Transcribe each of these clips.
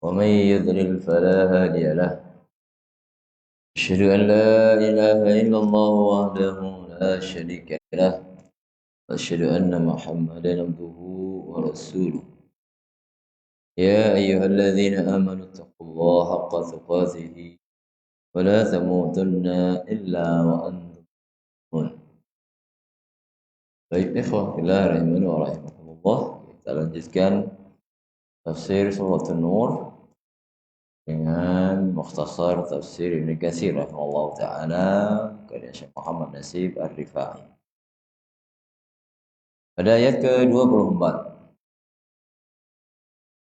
ومن يضلل فلا هادي له. أشهد أن لا إله إلا الله وحده لا شريك له، وأشهد أن محمدا عبده ورسوله. يا أيها الذين آمنوا اتقوا الله حق تقاته ولا تموتن إلا وأنتم مسلمون. Baik, ikhwah fillah rahimani wa rahimakumullah. Kita lanjutkan tafsir surah An-Nur dengan mukhtasar tafsir Ibnu Katsir rahimahullah taala karya Syekh Muhammad Nasib Ar-Rifai. Pada ayat ke-24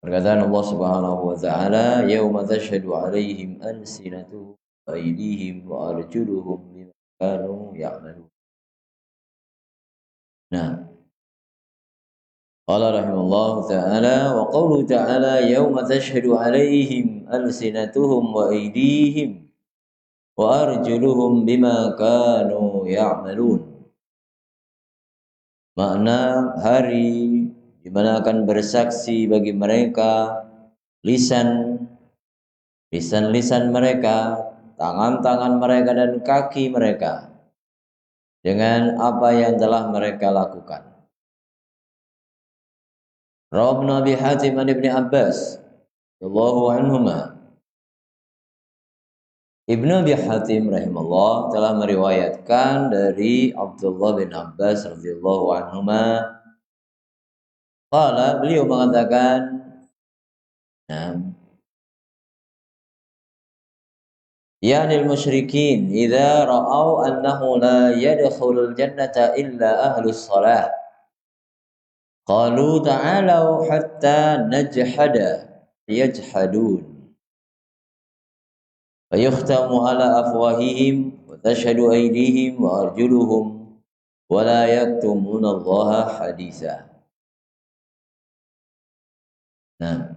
perkataan Allah Subhanahu wa taala, yauma tashhadu 'alaihim alsinatuhum wa aydihim wa arjuluhum bima kanu ya'malun. Nah, qala rahimahullah ta'ala wa qawluhu ta'ala yauma tashhadu 'alaihim alsinatuhum wa aydihim wa arjuluhum bima kanu ya'malun. Makna hari di mana akan bersaksi bagi mereka lisan mereka, tangan-tangan mereka dan kaki mereka dengan apa yang telah mereka lakukan. Rawi Ibnu Abi Hatim an Ibnu Abbas radhiyallahu anhuma. Ibnu Abi Hatim rahimahullah telah meriwayatkan dari Abdullah bin Abbas radhiyallahu anhuma. Qala, beliau mengatakan, yani al-musyrikin idza ra'au annahu la yadkhulul jannata illa ahlus salah qalu ta'alu hatta najhada yajhadun fayukhtamu ala afwahihim wa tashhadu aydihim wa arjuluhum wa la yaktumuna Allaha haditha. Nah,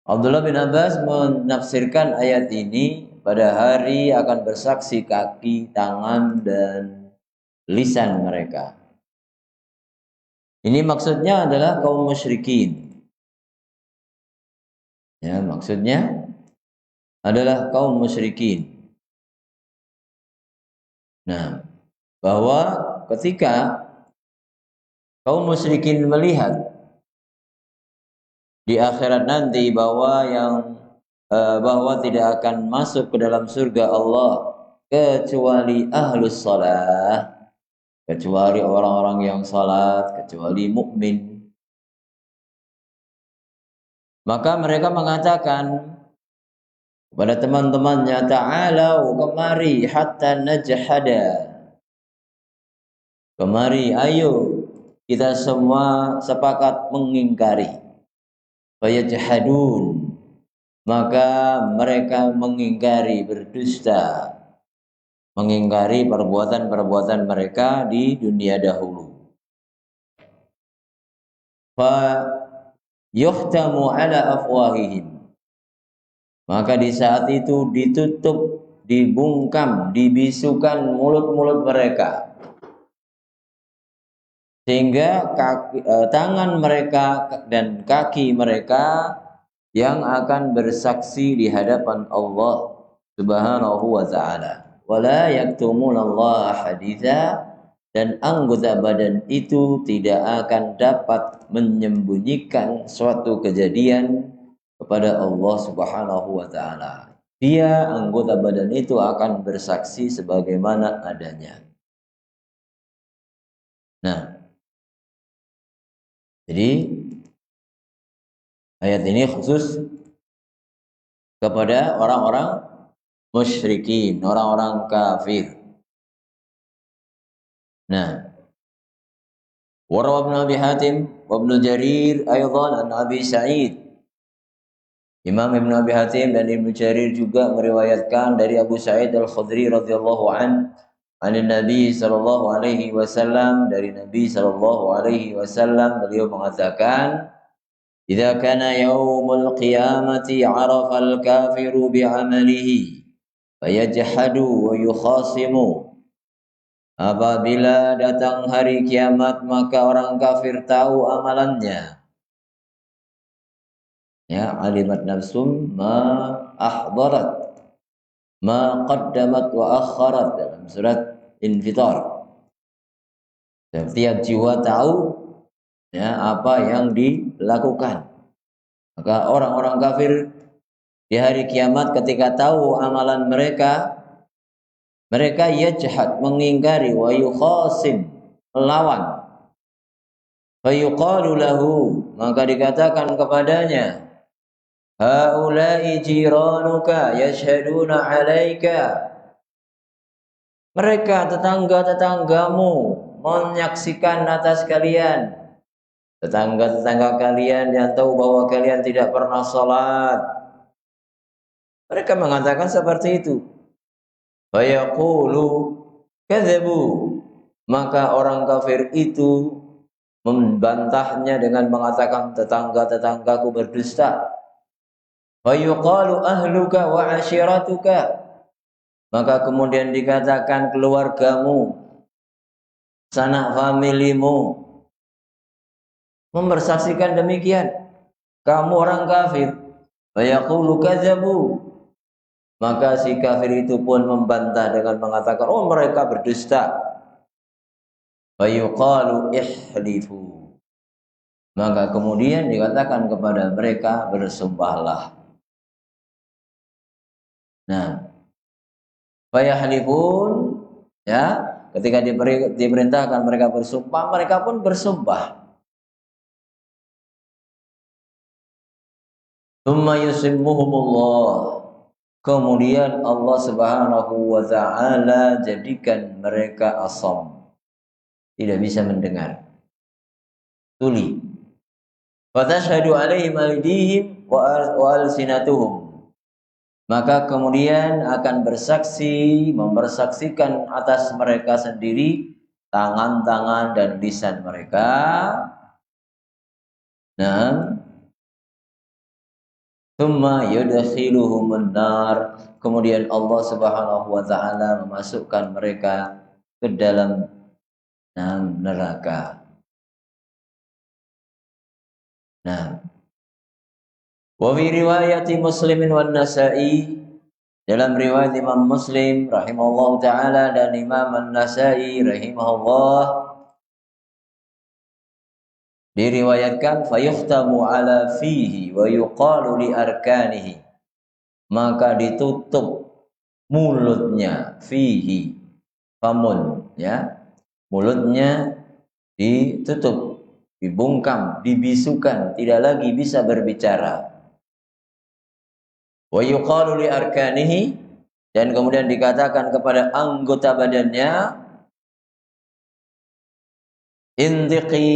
Abdullah bin Abbas menafsirkan ayat ini, pada hari akan bersaksi kaki, tangan, dan lisan mereka. Ini maksudnya adalah kaum musyrikin. Ya, maksudnya adalah kaum musyrikin. Nah, bahwa ketika kaum musyrikin melihat di akhirat nanti bahwa tidak akan masuk ke dalam surga Allah kecuali ahlus salah, kecuali orang-orang yang salat, kecuali mukmin. Maka mereka mengatakan kepada teman-temannya, ta'alau, kemari, hatta najhada, kemari, ayo kita semua sepakat mengingkari. Fayajhadun, maka mereka mengingkari, berdusta, mengingkari perbuatan-perbuatan mereka di dunia dahulu. Fa yuhtamu ala afwahihim, maka di saat itu ditutup, dibungkam, dibisukan mulut-mulut mereka, sehingga tangan mereka dan kaki mereka yang akan bersaksi di hadapan Allah Subhanahu wa ta'ala. Wala yaktumuna Allah haditha, dan anggota badan itu tidak akan dapat menyembunyikan suatu kejadian kepada Allah Subhanahu wa ta'ala. Dia, anggota badan itu, akan bersaksi sebagaimana adanya. Nah, jadi ayat ini khusus kepada orang-orang musyrikin, orang-orang kafir. Nah, warawa Ibnu Abi Hatim wa Ibnu Jarir aydan an Abi Sa'id. Imam Ibnu Abi Hatim dan Ibnu Jarir juga meriwayatkan dari Abu Sa'id Al-Khudri radhiyallahu an Nabi sallallahu alaihi wasallam, dari Nabi sallallahu alaihi wasallam, beliau mengatakan, idza kana yaumul qiyamati 'arafa al-kafiru bi'amalihi fayajhadu wa yukhasimu. Apabila datang hari kiamat, maka orang kafir tahu amalannya, Ya, alimat nafsum ma ahdarat, ma qaddamat wa akharat dalam surat Infitar. Setiap jiwa tahu ya apa yang dilakukan. Maka orang-orang kafir di hari kiamat ketika tahu amalan mereka, mereka yajhad, mengingkari, wa yukhasim, melawan. Fa yuqalu lahu, maka dikatakan kepadanya, haula'i jiranuka yashhaduna 'alaika. Mereka tetangga-tetanggamu menyaksikan atas kalian. Tetangga-tetangga kalian yang tahu bahwa kalian tidak pernah salat. Mereka mengatakan seperti itu. Fa yaqulu kadzabu. Maka orang kafir itu membantahnya dengan mengatakan tetangga-tetanggaku berdusta. Fa yuqalu ahluka wa ashiratuka. Maka kemudian dikatakan keluargamu, sanak familimu mempersaksikan demikian. Kamu orang kafir. Fa yaqulu kadzabu. Maka si kafir itu pun membantah dengan mengatakan, oh mereka berdusta. Fa yuqalu ihlifu. Maka kemudian dikatakan kepada mereka, bersumpahlah. Nah, fayahlifun, ya, ketika diperintahkan mereka bersumpah, mereka pun bersumpah. Tsumma yusimmuhumullah. Kemudian Allah Subhanahu wa taala jadikan mereka asam, tidak bisa mendengar, tuli. Fatashhadu alaihim aydihim wa alsinatuhum. Maka kemudian akan bersaksi, mempersaksikan atas mereka sendiri tangan-tangan dan lisan mereka. Nah, tsumma yudkhiluhum an-nar. Kemudian Allah Subhanahu wa taala memasukkan mereka ke dalam neraka. Nah, wa fi riwayati Muslimin wan Nasa'i, dalam riwayat Imam Muslim rahimahullah taala dan Imam An-Nasa'i rahimahullah, diriwayatkan fayuhtamu ala fihi wa yuqalu li arkanihi. Maka ditutup mulutnya, fihi, famun, ya, mulutnya ditutup, dibungkam, dibisukan, tidak lagi bisa berbicara. Wa yuqalu li arkanihi, dan kemudian dikatakan kepada anggota badannya, intiqi,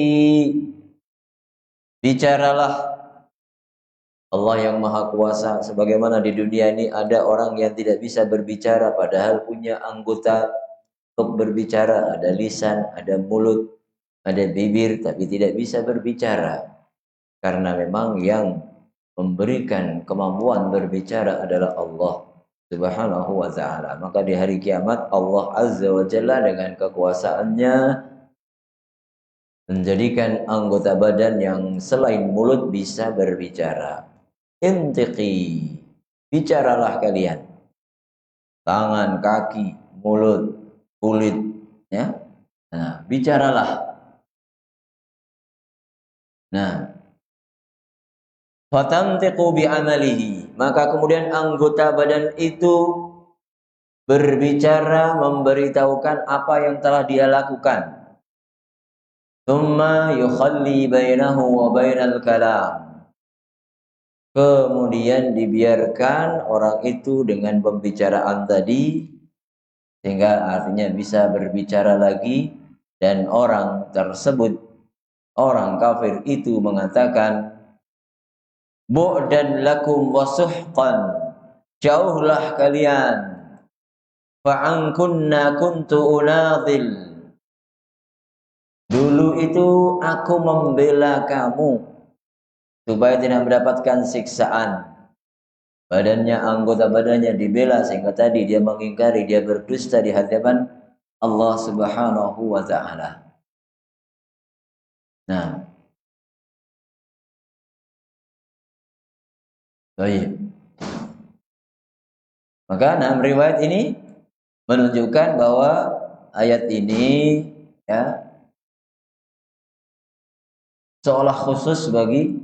bicaralah. Allah yang Maha Kuasa, sebagaimana di dunia ini ada orang yang tidak bisa berbicara padahal punya anggota untuk berbicara, ada lisan, ada mulut, ada bibir, tapi tidak bisa berbicara. Karena memang yang memberikan kemampuan berbicara adalah Allah Subhanahu wa taala. Maka di hari kiamat Allah Azza wa Jalla dengan kekuasaannya menjadikan anggota badan yang selain mulut bisa berbicara. Intiqi, bicaralah kalian. Tangan, kaki, mulut, kulit, ya. Nah, bicaralah. Nah, fatantiqu bi'amalihi, maka kemudian anggota badan itu berbicara, memberitahukan apa yang telah dia lakukan. Tsumma yukhalli bainahu wa bainal kalam. Kemudian dibiarkan orang itu dengan pembicaraan tadi, sehingga artinya bisa berbicara lagi, dan orang tersebut, orang kafir itu mengatakan, bu'dan lakum wa suhqan, jauhlah kalian, fa'an kunna kuntu unadhil. Dulu itu aku membela kamu supaya tidak mendapatkan siksaan. Badannya, anggota badannya dibela sehingga tadi dia mengingkari, dia berdusta di hadapan Allah Subhanahu wa taala. Nah, Baik. Maka riwayat ini menunjukkan bahwa ayat ini ya seolah khusus bagi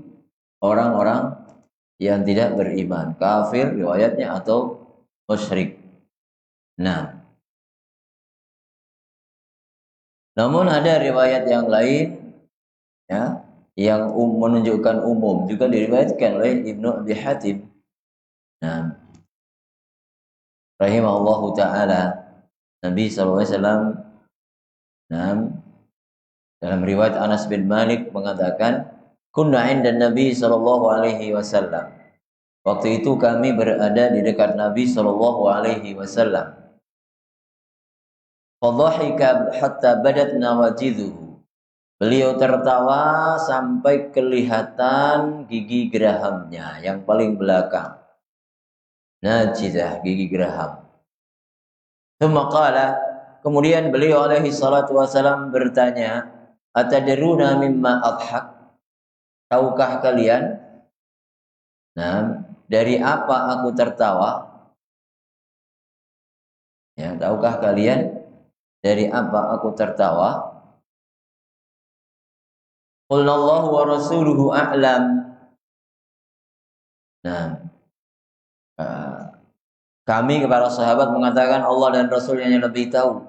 orang-orang yang tidak beriman, kafir riwayatnya atau musyrik. Nah, namun ada riwayat yang lain ya yang menunjukkan umum, juga diriwayatkan oleh Ibnu Abi Hatim. Nah, rahimahullahu taala, Nabi SAW, nah, dalam riwayat Anas bin Malik mengatakan, kunna 'inda Nabi sallallahu alaihi wasallam. Waktu itu kami berada di dekat Nabi sallallahu alaihi wasallam. Fadhahika hatta badat nawajidhuhu. Beliau tertawa sampai kelihatan gigi gerahamnya yang paling belakang. Najidah, gigi geraham. Tsumma qala, kemudian beliau alaihi salatu wasallam bertanya, atadruna mimma adhak? Tahukah kalian dari apa aku tertawa? Ya, tahukah kalian dari apa aku tertawa? Qulna Allah wa rasuluhu a'lam. Kami kepada sahabat mengatakan Allah dan Rasulnya yang lebih tahu.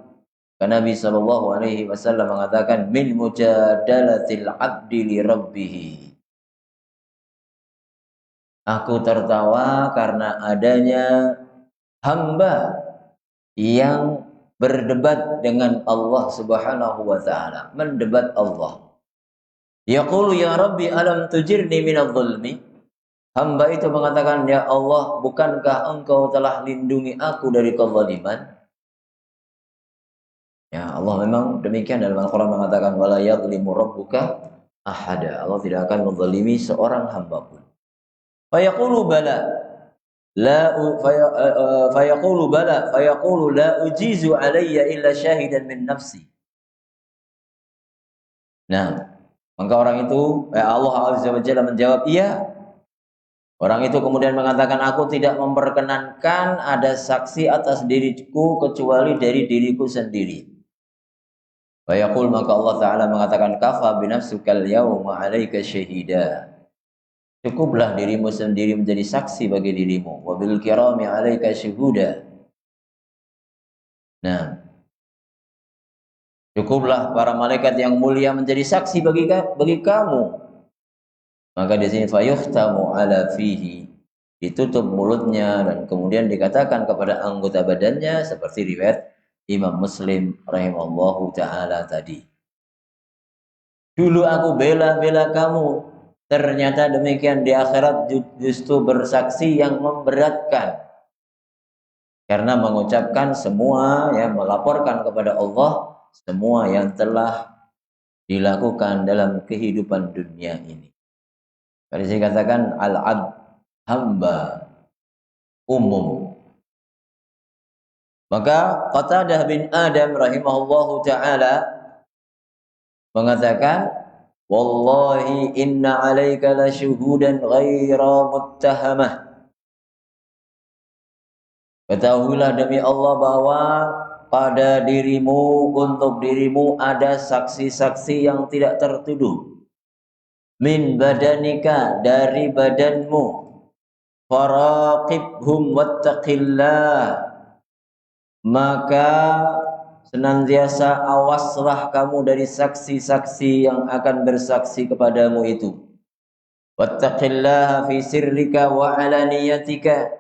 Karena Nabi sallallahu alaihi wasallam mengatakan min mujadalatil 'abdi li rabbih. Aku tertawa karena adanya hamba yang berdebat dengan Allah Subhanahu wa taala, mendebat Allah. Yaqulu ya Rabbi alam tujirni minadh-dhulmi? Hamba itu mengatakan, ya Allah, bukankah engkau telah lindungi aku dari kezaliman? Ya, Allah memang demikian dalam Al-Qur'an mengatakan wala yadhlimu rabbuka ahada. Allah tidak akan menzalimi seorang hamba pun. Fayaqulu bala la fayaqulu bala fayaqulu la ujizu alayya illa syahidan min nafsi. Nah, maka orang itu Allah Azza wa Jalla menjawab, iya. Orang itu kemudian mengatakan, aku tidak memperkenankan ada saksi atas diriku kecuali dari diriku sendiri. Fayaqul, maka Allah Ta'ala mengatakan, kafa binafsukal yawma alaika syahida. Cukuplah dirimu sendiri menjadi saksi bagi dirimu. Wabil kirami alaika syuhuda. Nah, cukuplah para malaikat yang mulia menjadi saksi bagi kamu. Maka di sini fayuhtamu ala fihi, ditutup mulutnya dan kemudian dikatakan kepada anggota badannya seperti riwayat Imam Muslim rahimallahu taala tadi. Dulu aku bela-bela kamu, ternyata demikian di akhirat justru bersaksi yang memberatkan. Karena mengucapkan semua yang melaporkan kepada Allah semua yang telah dilakukan dalam kehidupan dunia ini. Tadi saya katakan al-abd, hamba umum. Maka Qatadah bin Adam rahimahullahu taala mengatakan, wallahi inna 'alaika lasyuhudan ghaira muttahamah. Ketahuilah demi Allah bahwa pada dirimu, untuk dirimu ada saksi-saksi yang tidak tertuduh. Min badanika, dari badanmu. Faraqibhum wattaqillah. Maka senantiasa awaslah kamu dari saksi-saksi yang akan bersaksi kepadamu itu. Wattaqillaha fi sirrika wa alaniyatika.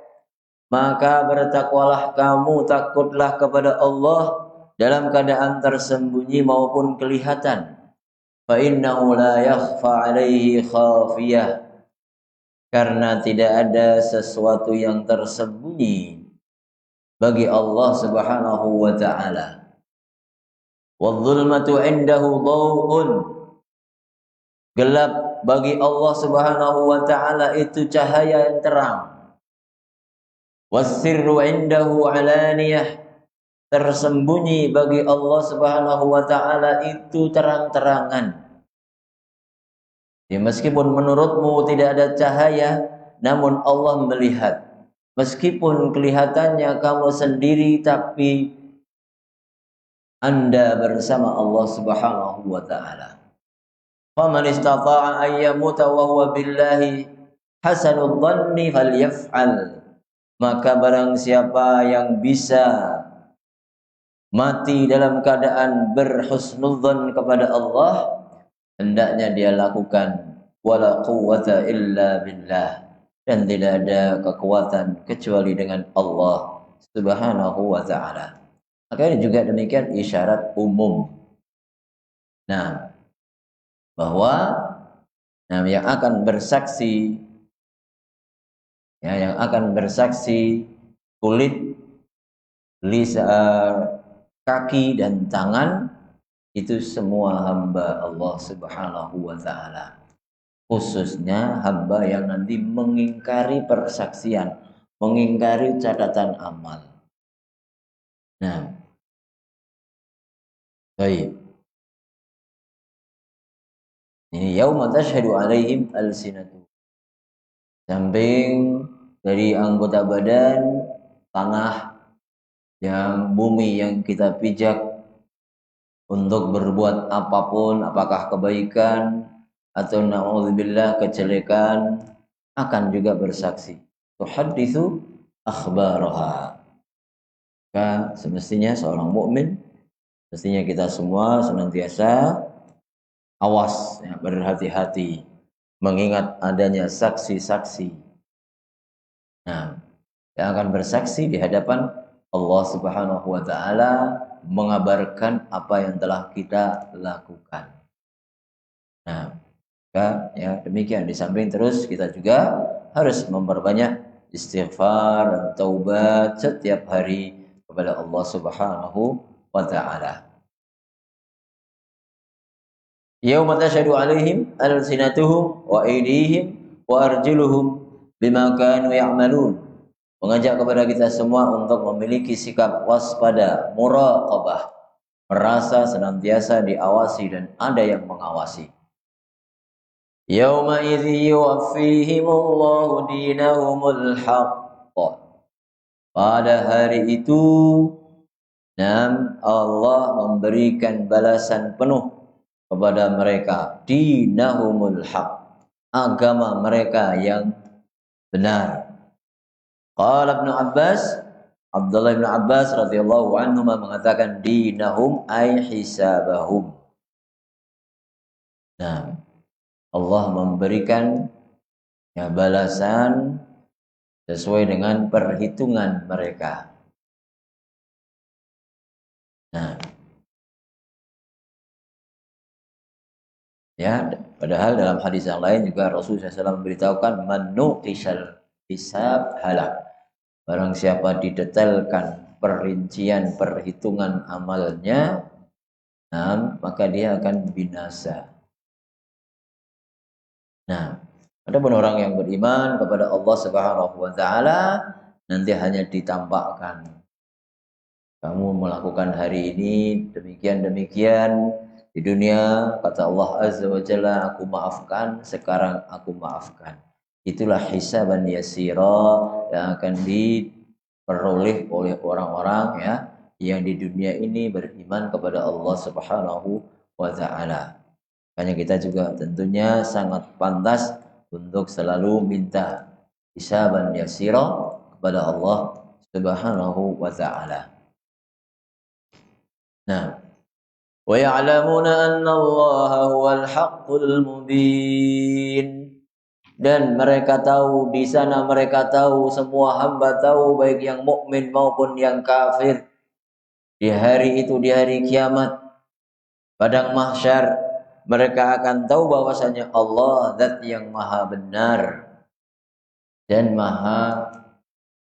Maka bertakwalah kamu, takutlah kepada Allah dalam keadaan tersembunyi maupun kelihatan. Fa innahu la yakhfa 'alaihi khafiyah. Karena tidak ada sesuatu yang tersembunyi bagi Allah Subhanahu wa taala. Wadh-dhulmatu 'indahu dhaw'un. Gelap bagi Allah Subhanahu wa taala itu cahaya yang terang. Was-sirru 'indahu 'alaniyah. Tersembunyi bagi Allah Subhanahu wa taala itu terang-terangan. Ya, meskipun menurutmu tidak ada cahaya, namun Allah melihat. Meskipun kelihatannya kamu sendiri, tapi Anda bersama Allah Subhanahu wa taala. Faman istata'a an yamuta wa huwa billahi hasanul dhanni falyaf'al. Maka barang siapa yang bisa mati dalam keadaan berhusnudzan kepada Allah, hendaknya dia lakukan. Wala quwwata illa billah. Dan tidak ada kekuatan kecuali dengan Allah Subhanahu wa ta'ala. Maka ini juga demikian isyarat umum. Nah, bahwa yang akan bersaksi, yang akan bersaksi kulit, lisan, kaki dan tangan, itu semua hamba Allah Subhanahu wa ta'ala. Khususnya hamba yang nanti mengingkari persaksian, mengingkari catatan amal. Nah, baik. Ini yauma tashhadu alaihim alsinatu. Samping dari anggota badan, tanah, yang bumi yang kita pijak untuk berbuat apapun, apakah kebaikan atau na'udzubillah kejelekan, akan juga bersaksi. Tuhadditsu akhbaraha. Maka semestinya seorang mukmin, mestinya kita semua senantiasa awas, ya, berhati-hati, mengingat adanya saksi-saksi. Nah, yang akan bersaksi di hadapan Allah Subhanahu wa ta'ala, mengabarkan apa yang telah kita lakukan. Nah, ya demikian. Di samping terus kita juga harus memperbanyak istighfar dan taubat setiap hari kepada Allah Subhanahu wa ta'ala. Yauma tashhadu 'alaihim alsinatuhum wa aydihim wa arjuluhum bima kanu ya'malun. Mengajak kepada kita semua untuk memiliki sikap waspada, muraqabah, merasa senantiasa diawasi dan ada yang mengawasi. Yauma idzi yuwaffihimullahu dinahumul haqq. Pada hari itu Allah memberikan balasan penuh kepada mereka, dinahumul haqq, agama mereka yang benar. Qala Ibnu Abbas, Abdullah bin Abbas radhiyallahu anhu mengatakan dinahum ay hisabahum. Nah, Allah memberikan balasan sesuai dengan perhitungan mereka. Nah, ya, padahal dalam hadis yang lain juga Rasulullah SAW memberitahukan man nuqishal hisab halak. Barang siapa didetailkan perincian perhitungan amalnya, maka dia akan binasa. Nah, adapun orang yang beriman kepada Allah Subhanahu wa ta'ala, nanti hanya ditampakkan, kamu melakukan hari ini demikian-demikian di dunia, kata Allah Azza wa Jalla, aku maafkan, sekarang aku maafkan. Itulah hisaban yasira yang akan diperoleh oleh orang-orang yang di dunia ini beriman kepada Allah Subhanahu wa ta'ala. Makanya kita juga tentunya sangat pantas untuk selalu minta hisaban yasira kepada Allah Subhanahu wa ta'ala. Nah, wa ya'lamuna anna Allah huwal haqqul mubin. Dan mereka tahu, di sana mereka tahu, semua hamba tahu, baik yang mukmin maupun yang kafir, di hari itu, di hari kiamat, padang mahsyar, mereka akan tahu bahwasanya Allah zat yang maha benar dan maha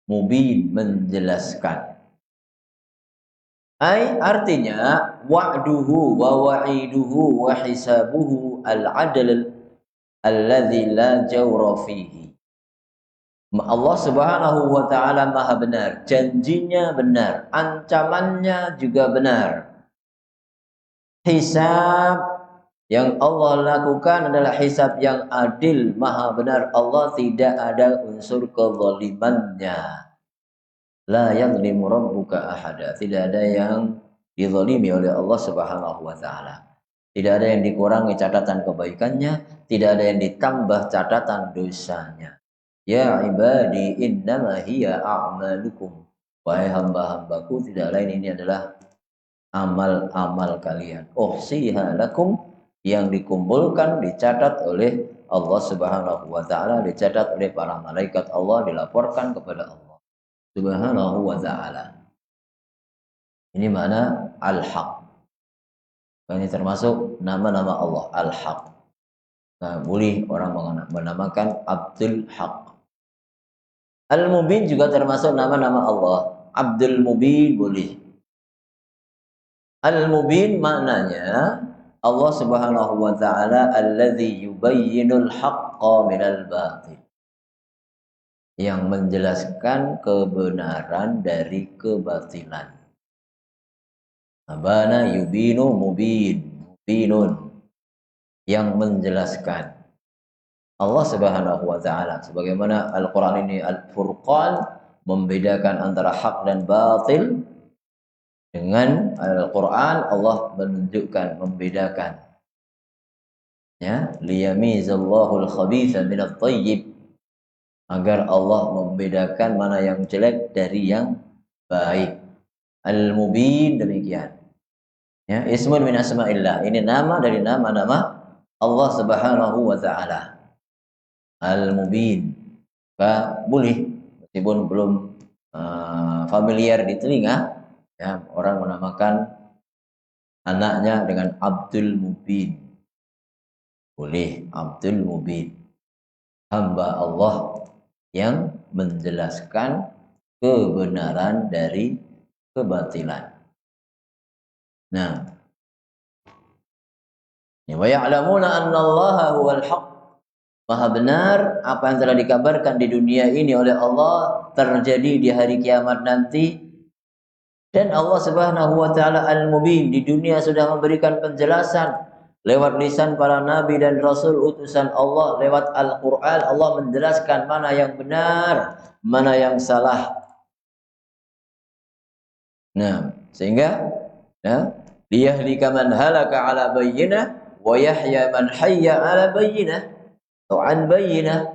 mubin, menjelaskan. Artinya wa'duhu wa wa'iduhu wa hisabuhu al-'adl alladzi la jawra fihi. Allah Subhanahu wa ta'ala maha benar, janjinya benar, ancamannya juga benar. Hisab Yang Allah lakukan adalah hisab yang adil, maha benar. Allah tidak ada unsur kezalimannya. La yadlimu rabbuka ahada. Tidak ada yang dizalimi oleh Allah Subhanahu wa taala. Tidak ada yang dikurangi catatan kebaikannya, tidak ada yang ditambah catatan dosanya. Ya ibadi innama hiya a'malukum. Wahai hamba-hambaku, tidak lain ini adalah amal-amal kalian. Uhsiha lakum, yang dikumpulkan, dicatat oleh Allah Subhanahu wa taala, dicatat oleh para malaikat Allah, dilaporkan kepada Allah Subhanahu wa taala. Ini makna al-haq. Ini termasuk nama-nama Allah, al-haq. Nah, boleh orang menamakan Abdul Haq. Al-Mubin juga termasuk nama-nama Allah. Abdul Mubin boleh. Al-Mubin maknanya Allah Subhanahu wa taala alladzi yubayyinul haqqa minal batil. Yang menjelaskan kebenaran dari kebatilan. Abana yubinu mubinun. Yang menjelaskan. Allah Subhanahu wa taala sebagaimana Al-Qur'an ini Al-Furqan, membedakan antara hak dan batil. Dengan Al-Qur'an Allah menunjukkan, membedakan. Ya, liyamizallahu al-khabitha minat thayyib, agar Allah membedakan mana yang jelek dari yang baik. Al-Mubin demikian. Ya, ismun min asma'illah. Ini nama dari nama-nama Allah Subhanahu wa taala. Al-Mubin. Boleh meskipun belum familiar di telinga, ya, orang menamakan anaknya dengan Abdul Mubin. Boleh, Abdul Mubin. Hamba Allah yang menjelaskan kebenaran dari kebatilan. Nah, wa ya'lamuna anna Allaha huwal haq. Maha benar apa yang telah dikabarkan di dunia ini oleh Allah terjadi di hari kiamat nanti. Dan Allah Subhanahu wa taala Al-Mubin, di dunia sudah memberikan penjelasan lewat lisan para nabi dan rasul utusan Allah, lewat Al-Qur'an Allah menjelaskan mana yang benar, mana yang salah. Nah, sehingga ya, liyahlika man halaka ala bayyinah wa yahya man hayya ala bayyinah atau an bayyinah.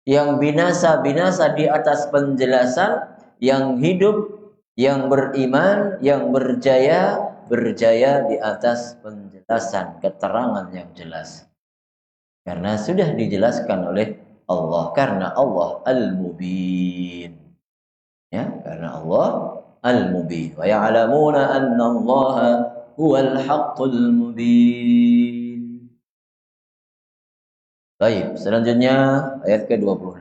Yang binasa di atas penjelasan, yang hidup, yang beriman, yang berjaya di atas penjelasan, keterangan yang jelas. Karena sudah dijelaskan oleh Allah, karena Allah Al-Mubin. Ya, karena Allah Al-Mubin. Wa ya'lamuna anna Allaha huwal haqqul mubin. Baik, selanjutnya ayat ke-26.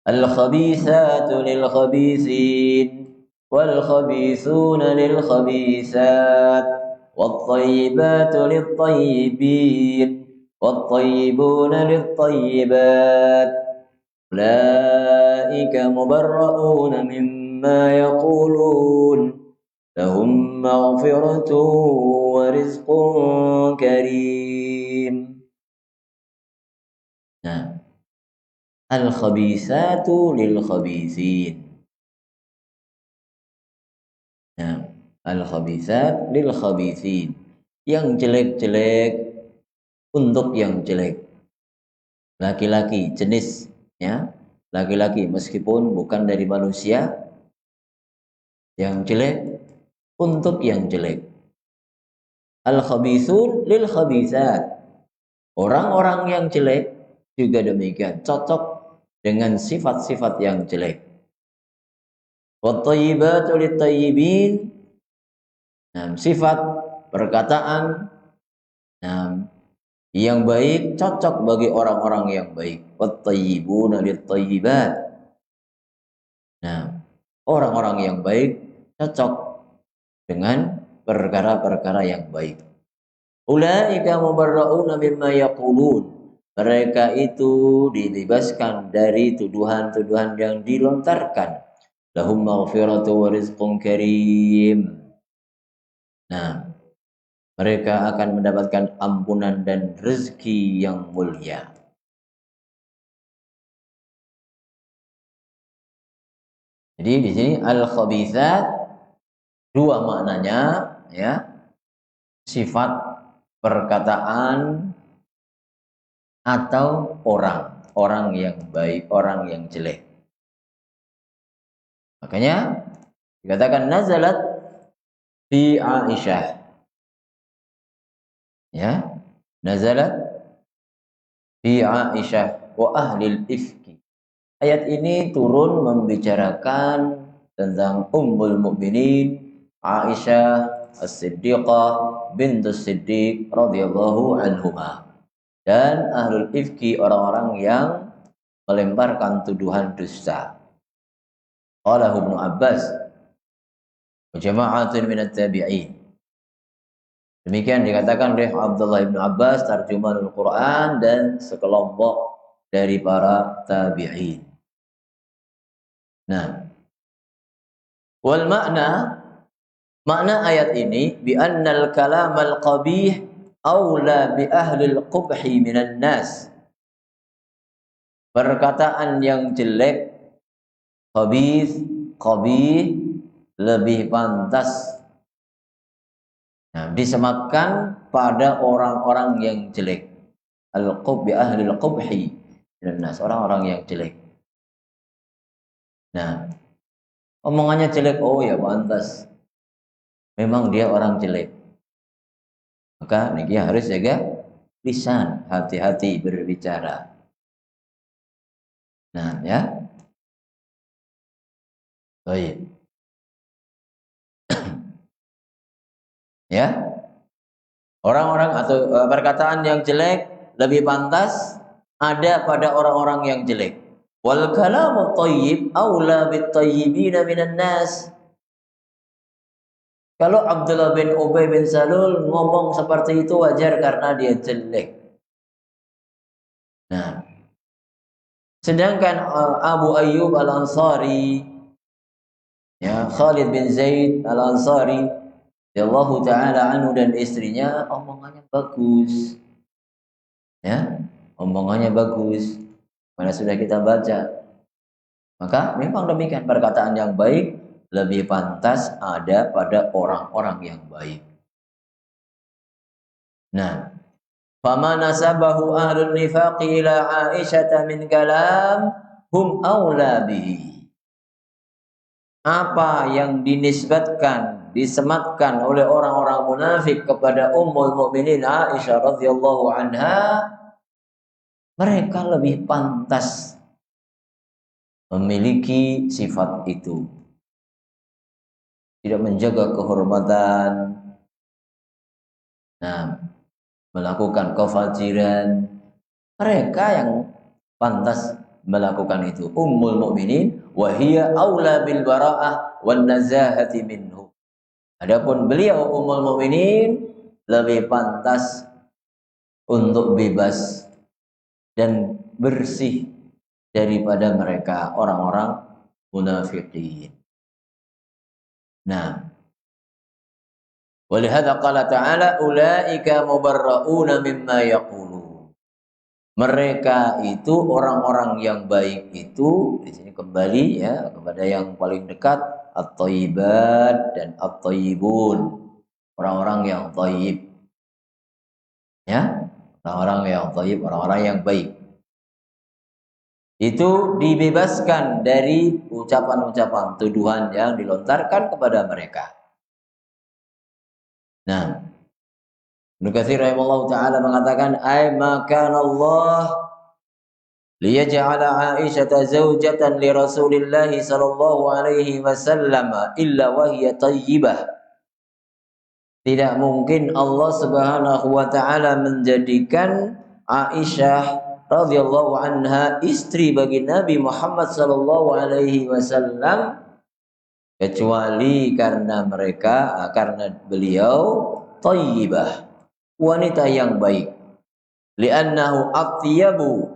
Al-khabithatu lil-khabithin wal-khabithuna lil-khabithat wat-thayyibatu lit-thayyibin wat-thayyibuna lit-thayyibat ulaika mubarra'una mimma yaqulun lahum maghfiratun wa rizqun karim. Nah, al-khabithatu lil-khabithin. Nah, al-khabithat lil-khabithin. Yang jelek-jelek untuk yang jelek. Laki-laki jenis, ya, laki-laki meskipun bukan dari manusia, yang jelek untuk yang jelek. Al-khabithun lil-khabithat. Orang-orang yang jelek juga demikian, cocok dengan sifat-sifat yang jelek. Wat-thayyibatu lit-thayyibin. Nah, sifat perkataan yang baik cocok bagi orang-orang yang baik. Wat-thayyibuna lit-thayyibat. Nah, orang-orang yang baik cocok dengan perkara-perkara yang baik. Ulaika mubarra'una mimma yaqulun. Mereka itu dibebaskan dari tuduhan-tuduhan yang dilontarkan lahum maghfiratu wa rizqun karim. Nah, mereka akan mendapatkan ampunan dan rezeki yang mulia. Jadi di sini al-khabithat dua maknanya, ya. Sifat, perkataan, atau orang yang baik, orang yang jelek. Makanya dikatakan nazalat fi Aisyah. Ya, nazalat fi Aisyah wa ahlil ifki. Ayat ini turun membicarakan tentang Ummul Mukminin Aisyah As-Siddiqah bintus Siddiq radhiyallahu anhuma, dan ahlul ifki, orang-orang yang melemparkan tuduhan dusta. Qala Ibnu Abbas wa jama'atun minat tabi'in. Demikian dikatakan oleh Abdullah bin Abbas, tarjumanul Quran, dan sekelompok dari para tabi'in. Nah, wal makna ayat ini bi annal kalamal qabih aula bi ahlil qubhi minan nas. Perkataan yang jelek, qabih lebih pantas, nah, disematkan pada orang-orang yang jelek. Al-qubbi ahlul qubhi minan nas, orang-orang yang jelek. Nah, omongannya jelek, oh ya pantas, memang dia orang jelek. Maka niki harus jaga lisan, hati-hati berbicara. Nah, ya. Baik. Ya. Orang-orang atau perkataan yang jelek lebih pantas ada pada orang-orang yang jelek. Wal kalamu thayyib aula bit thayyibina minan nas. Kalau Abdullah bin Ubay bin Salul ngomong seperti itu wajar karena dia jelek. Nah, sedangkan Abu Ayyub Al-Ansari, ya, Khalid bin Zaid Al-Ansari radhiyallahu taala anhu, dan istrinya omongannya bagus. Ya, omongannya bagus. Mana sudah kita baca. Maka memang demikian, perkataan yang baik lebih pantas ada pada orang-orang yang baik. Nah, fama nasabahu ahlun nifaqi ila Aisyah min kalam hum aula bihi. Apa yang dinisbatkan, disematkan oleh orang-orang munafik kepada Ummul Mukminin Aisyah radhiyallahu anha, mereka lebih pantas memiliki sifat itu. Tidak menjaga kehormatan, nah, melakukan kefajiran, mereka yang pantas melakukan itu. Ummul Mukminin wa hiya aula bil bara'ah wan nazahati minhu. Adapun beliau Ummul Mukminin lebih pantas untuk bebas dan bersih daripada mereka orang-orang munafiqin. Nah, walihada qala ta'ala ulaika mubarra'una mimma yaqulun. Mereka itu orang-orang yang baik itu, di sini kembali ya kepada yang paling dekat, at-thayyibat dan at-thayyibun. Orang-orang yang thayyib. Ya, orang-orang yang thayyib, orang-orang yang baik. Itu dibebaskan dari ucapan-ucapan tuduhan yang dilontarkan kepada mereka. Nah, Ibnu Katsir rahimahullah taala mengatakan, ay maka Allah liyaj'ala Aisyah zawjatan li Rasulillah sallallahu alaihi wasallam illa wa hiya thayyibah. Tidak mungkin Allah Subhanahu wa taala menjadikan Aisyah radhiyallahu anha istri bagi Nabi Muhammad sallallahu alaihi wasallam kecuali karena beliau thayyibah, wanita yang baik. Li'annahu atyabu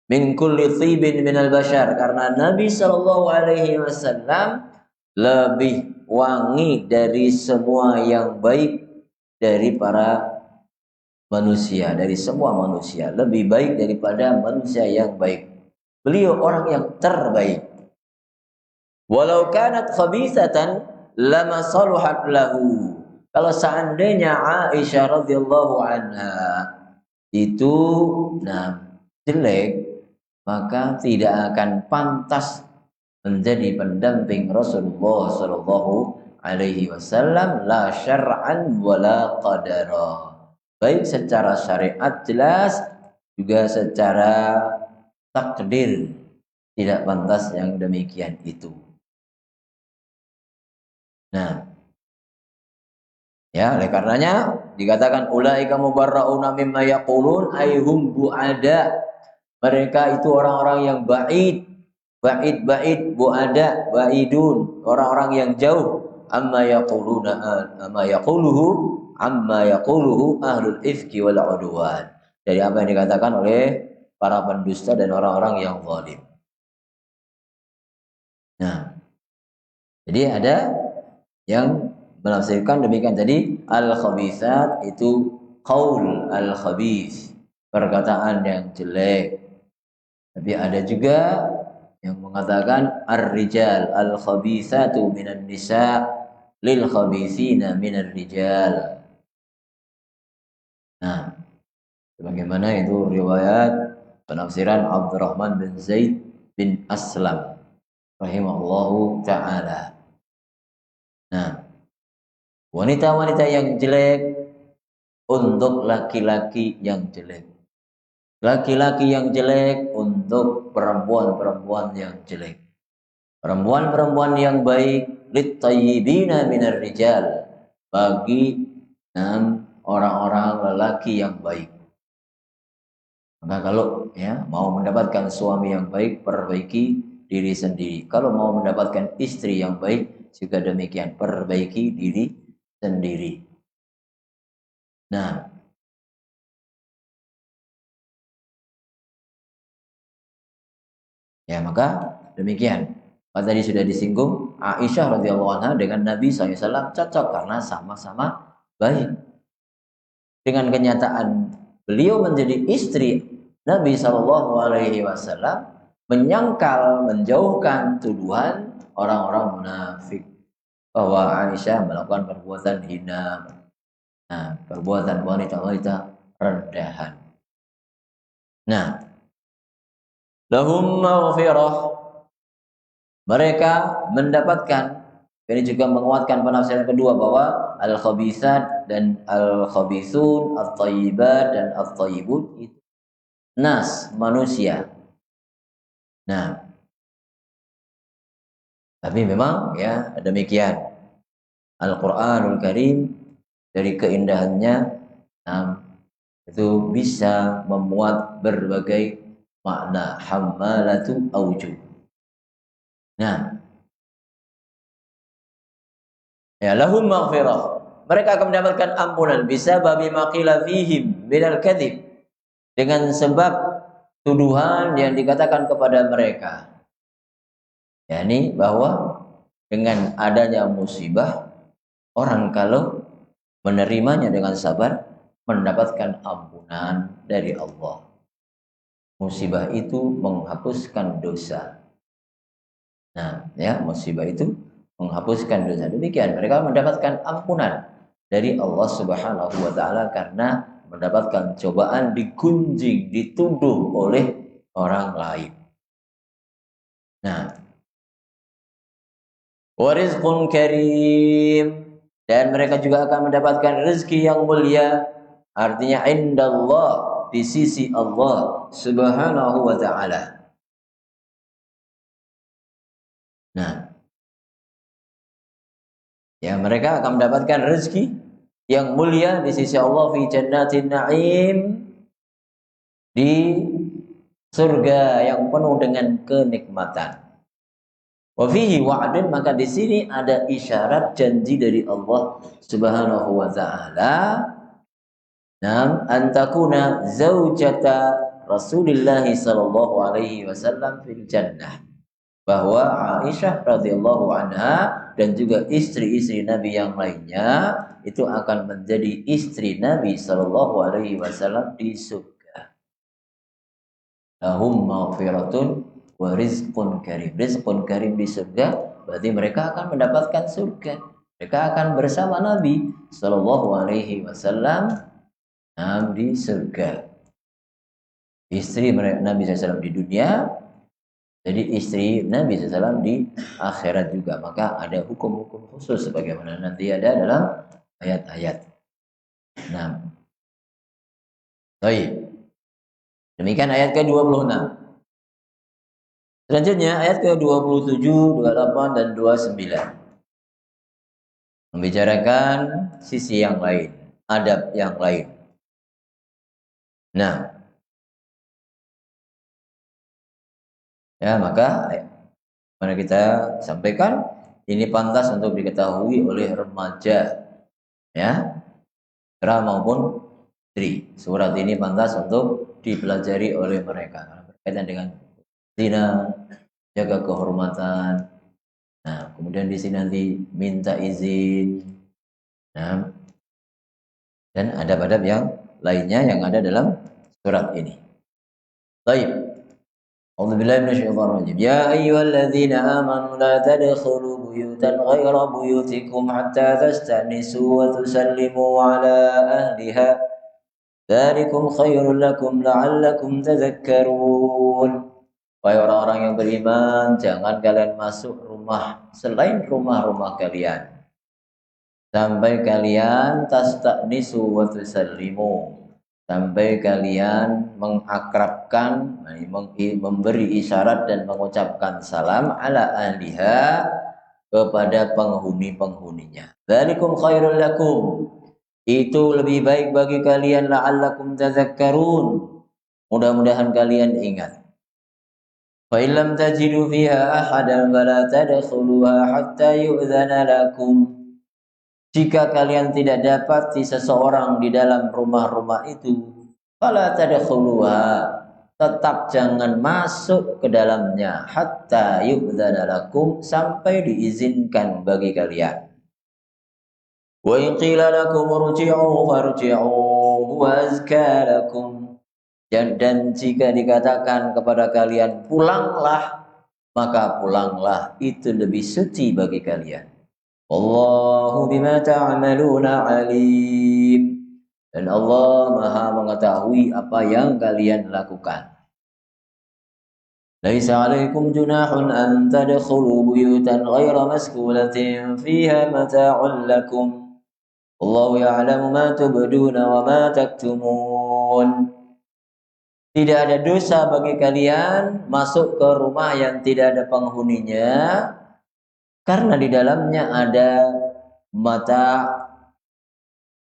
min kulli thibin minal bashar, karena Nabi sallallahu alaihi wasallam lebih wangi dari semua yang baik dari para manusia, dari semua manusia, lebih baik daripada manusia yang baik. Beliau orang yang terbaik. Walau kanat khabithatan lama saluhat lahu. Kalau seandainya Aisyah radhiyallahu anha itu jelek, maka tidak akan pantas menjadi pendamping Rasulullah sallallahu alaihi wasallam la syar'an wala qadara. Baik secara syariat jelas, juga secara takdir tidak pantas yang demikian itu. Nah, ya, oleh karenanya dikatakan ulaika mubarrauna mimma yaqulun ay hum buada. Mereka itu orang-orang yang baid, buada, baidun, orang-orang yang jauh amma yaquluhu ahlul ifki wal udwan. Dari apa yang dikatakan oleh para pendusta dan orang-orang yang zalim. Nah, jadi ada yang menafsirkan demikian tadi, al-khabithat itu qaul al-khabith, perkataan yang jelek. Tapi ada juga yang mengatakan ar-rijal al-khabithatu minan nisa lil khabithina minar rijal. Nah, sebagaimana itu riwayat penafsiran Abdurrahman bin Zaid bin Aslam rahimahullahu ta'ala. Nah, wanita-wanita yang jelek untuk laki-laki yang jelek. Laki-laki yang jelek untuk perempuan-perempuan yang jelek. Perempuan-perempuan yang baik lit-tayyibina minar rijal, bagi orang-orang lelaki yang baik. Maka kalau mau mendapatkan suami yang baik, perbaiki diri sendiri. Kalau mau mendapatkan istri yang baik, juga demikian, perbaiki diri sendiri. Nah, ya maka demikian. Tadi sudah disinggung, Aisyah radhiyallahu anha dengan Nabi SAW cocok karena sama-sama baik. Dengan kenyataan beliau menjadi istri Nabi SAW, menyangkal, menjauhkan tuduhan orang-orang munafik bahwa Aisyah melakukan perbuatan hina, perbuatan wanita-wanita rendahan. Nah, lahum maghfirah, mereka mendapatkan, ini juga menguatkan penafsiran kedua bahwa al-khabithat dan al-khabithun, at-thayyibat dan at-thayyibun itu nas, manusia. Nah, tapi memang demikian. Al-Qur'anul Karim dari keindahannya itu bisa memuat berbagai makna, hammalatu aujuh. Nah, lahum maghfirah, mereka akan mendapatkan ampunan bisa babi maqila fihim minal kadhib, dengan sebab tuduhan yang dikatakan kepada mereka, yakni bahwa dengan adanya musibah, orang kalau menerimanya dengan sabar mendapatkan ampunan dari Allah. Musibah itu menghapuskan dosa. Nah, musibah itu menghapuskan dosa. Demikian mereka mendapatkan ampunan dari Allah Subhanahu wa taala karena mendapatkan cobaan, digunjing, dituduh oleh orang lain. Nah, wa rizqun karim, dan mereka juga akan mendapatkan rezeki yang mulia, artinya indallah, di sisi Allah Subhanahu wa taala. Nah, mereka akan mendapatkan rezeki yang mulia di sisi Allah fi jannatin na'im, di surga yang penuh dengan kenikmatan. Wa fihi wa'dun, maka di sini ada isyarat janji dari Allah Subhanahu wa taala. Antakuna zaujata Rasulullah sallallahu alaihi wasallam fil jannah, bahwa Aisyah radhiyallahu anha dan juga istri-istri Nabi yang lainnya itu akan menjadi istri Nabi sallallahu alaihi wasallam di surga. Lahum maghfiratun wa rizqun karim. Rizqun karim di surga berarti mereka akan mendapatkan surga. Mereka akan bersama Nabi sallallahu alaihi wasallam di surga. Istri Nabi SAW di dunia, jadi istri Nabi SAW di akhirat juga. Maka ada hukum-hukum khusus sebagaimana nanti ada dalam ayat-ayat. Nah, baik. Demikian ayat ke-26. Selanjutnya ayat ke-27, 28 dan 29. Membicarakan sisi yang lain, adab yang lain. Nah, ya maka mana kita sampaikan ini pantas untuk diketahui oleh remaja, ya, putra maupun putri. Surat ini pantas untuk dipelajari oleh mereka karena berkaitan dengan zina, jaga kehormatan. Nah, kemudian di sini nanti minta izin. Nah, dan adab-adab yang lainnya yang ada dalam surat ini. Baik. أعوذ بالله من الشيطان الرجيم يا أيها الذين آمنوا لا تدخلوا بيوتا غير بيوتكم حتى تستأنسوا وتسلموا على أهلها ذلكم خير لكم لعلكم تذكرون. Wahai orang-orang yang beriman, jangan kalian masuk rumah selain rumah-rumah kalian sampai kalian tasta'nisu wa tusallimu, sampai kalian mengakrabkan, memberi isyarat dan mengucapkan salam ala ahliha, kepada penghuni-penghuninya. Dzalikum khairul lakum, itu lebih baik bagi kalian, la'allakum tadzakkarun, mudah-mudahan kalian ingat. Fa illam tajidu fiha ahadan fala tadkhuluha hatta yu'dzana lakum. Jika kalian tidak dapati seseorang di dalam rumah-rumah itu, fala tadkhuluha, tetap jangan masuk ke dalamnya, hatta yu'dzana lakum, sampai diizinkan bagi kalian. Wa in qila lakum irji'u farji'u huwa azka lakum. Dan jika dikatakan kepada kalian pulanglah, maka pulanglah, itu lebih suci bagi kalian. Wallahu bima ta'maluna alim. Dan Allah Maha mengetahui apa yang kalian lakukan. Laisa 'alaikum junahun an tadkhulu buyutan ghaira maskulatin fiha mata'un lakum. Wallahu ya'lamu ma tubduna wa ma taktumun. Tidak ada dosa bagi kalian masuk ke rumah yang tidak ada penghuninya, karena di dalamnya ada mata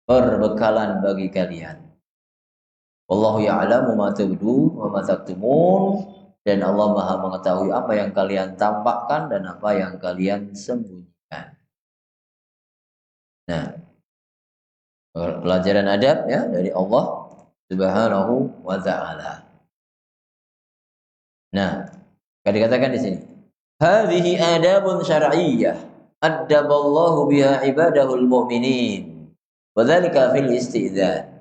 perbekalan bagi kalian. Wallahu ya'lamu ma tubdu wa ma taktumun, dan Allah Maha mengetahui apa yang kalian tampakkan dan apa yang kalian sembunyikan. Nah, pelajaran adab ya dari Allah Subhanahu wa ta'ala. Nah, dikatakan di sini, hadhihi adabun syar'iyyah addaballahu biha ibadahul mu'minin wa dzalika fil isti'dzan.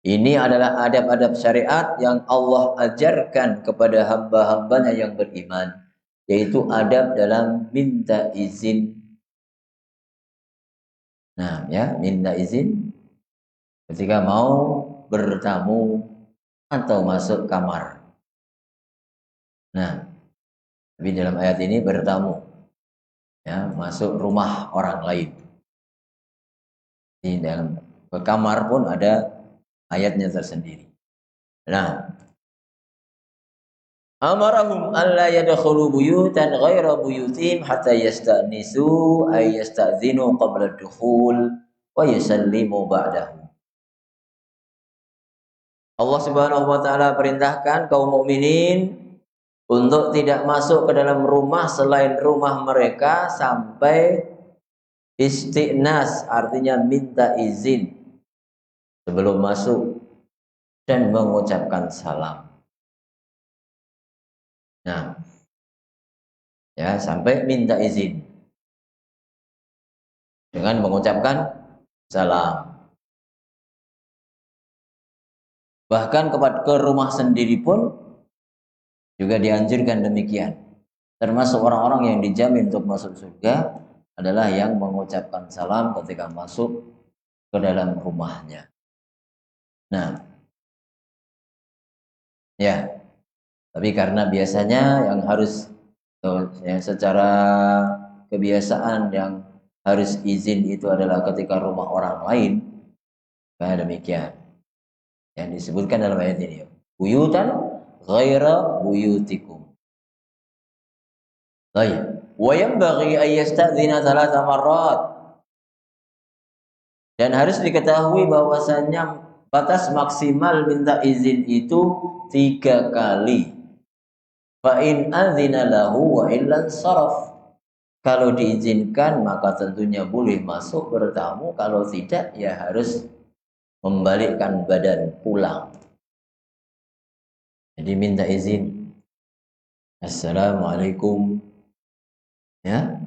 Ini adalah adab-adab syariat yang Allah ajarkan kepada hamba-hambanya yang beriman, yaitu adab dalam minta izin. Nah, ya, minta izin ketika mau bertamu atau masuk kamar. Nah, tapi dalam ayat ini bertamu, ya, masuk rumah orang lain. Di dalam kamar pun ada ayatnya tersendiri. Nah, amarahum alla yadkhulu buyutan ghaira buyutihim hatta yasta'nisu ay yasta'zinu qabla ad-dukhul wa yusallimu ba'dahu. Allah Subhanahu wa taala perintahkan kaum mukminin untuk tidak masuk ke dalam rumah selain rumah mereka sampai isti'nas, artinya minta izin sebelum masuk dan mengucapkan salam. Nah, ya sampai minta izin dengan mengucapkan salam. Bahkan ke rumah sendiri pun juga dianjurkan demikian. Termasuk orang-orang yang dijamin untuk masuk surga adalah yang mengucapkan salam ketika masuk ke dalam rumahnya. Nah, ya, tapi karena biasanya yang harus yang secara kebiasaan yang harus izin itu adalah ketika rumah orang lain, kayak demikian. Yang disebutkan dalam ayat ini, buyutan ghaira buyutikum. Baik. Wa yanbaghi an yasta'dhina thalatha marrat. Dan harus diketahui bahwasanya batas maksimal minta izin itu 3 kali. Fa in adzina lahu wa illa saraf. Kalau diizinkan maka tentunya boleh masuk bertamu, kalau tidak ya harus membalikkan badan pulang. Jadi minta izin. Assalamualaikum. Ya.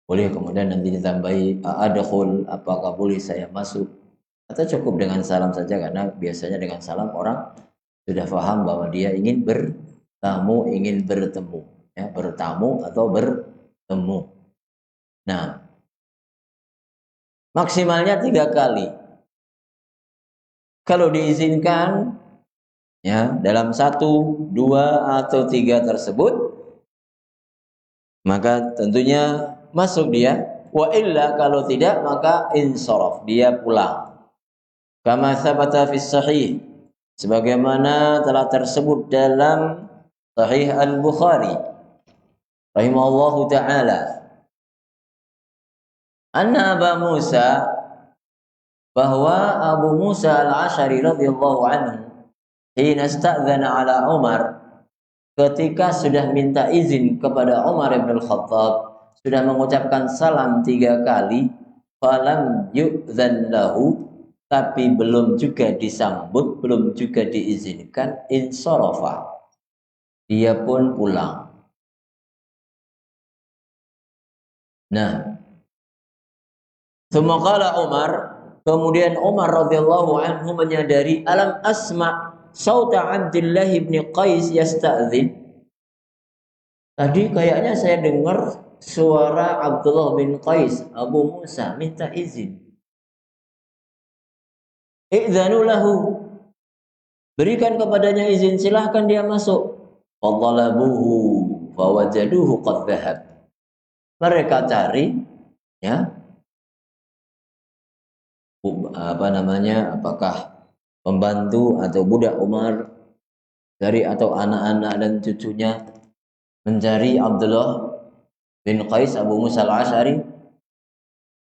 Boleh kemudian nanti ditambahi adkhul, apakah boleh saya masuk? Atau cukup dengan salam saja, karena biasanya dengan salam orang sudah paham bahwa dia ingin bertamu, ingin bertemu, ya, bertamu atau bertemu. Nah, maksimalnya 3 kali. Kalau diizinkan ya dalam 1, 2 atau 3 tersebut, maka tentunya masuk dia. Wa illa, kalau tidak maka insaraf, dia pulang. Kama thabata fi sahih, sebagaimana telah tersebut dalam Sahih Al-Bukhari rahimahullahu taala, anna Abu Musa, bahwa Abu Musa Al-Asy'ari radhiyallahu anhu, hina sta'dzana ala Umar, ketika sudah minta izin kepada Umar bin Al-Khattab, sudah mengucapkan salam 3 kali, falam yu'dzan lahu, tapi belum juga disambut, belum juga diizinkan, insarafa, dia pun pulang. Nah, tsumma qala Umar, kemudian Umar radhiyallahu anhu menyadari, alam asma sauta Abdullah bin Qais yasta'dzin. Tadi kayaknya saya dengar suara Abdullah bin Qais, Abu Musa minta izin. Idzanu lahu, berikan kepadanya izin, silahkan dia masuk. Fadhalabuhu fawajaduhu qad dhahab. Mereka cari, ya, apakah pembantu atau budak Umar dari atau anak-anak dan cucunya mencari Abdullah bin Qais Abu Musa Al-Asy'ari.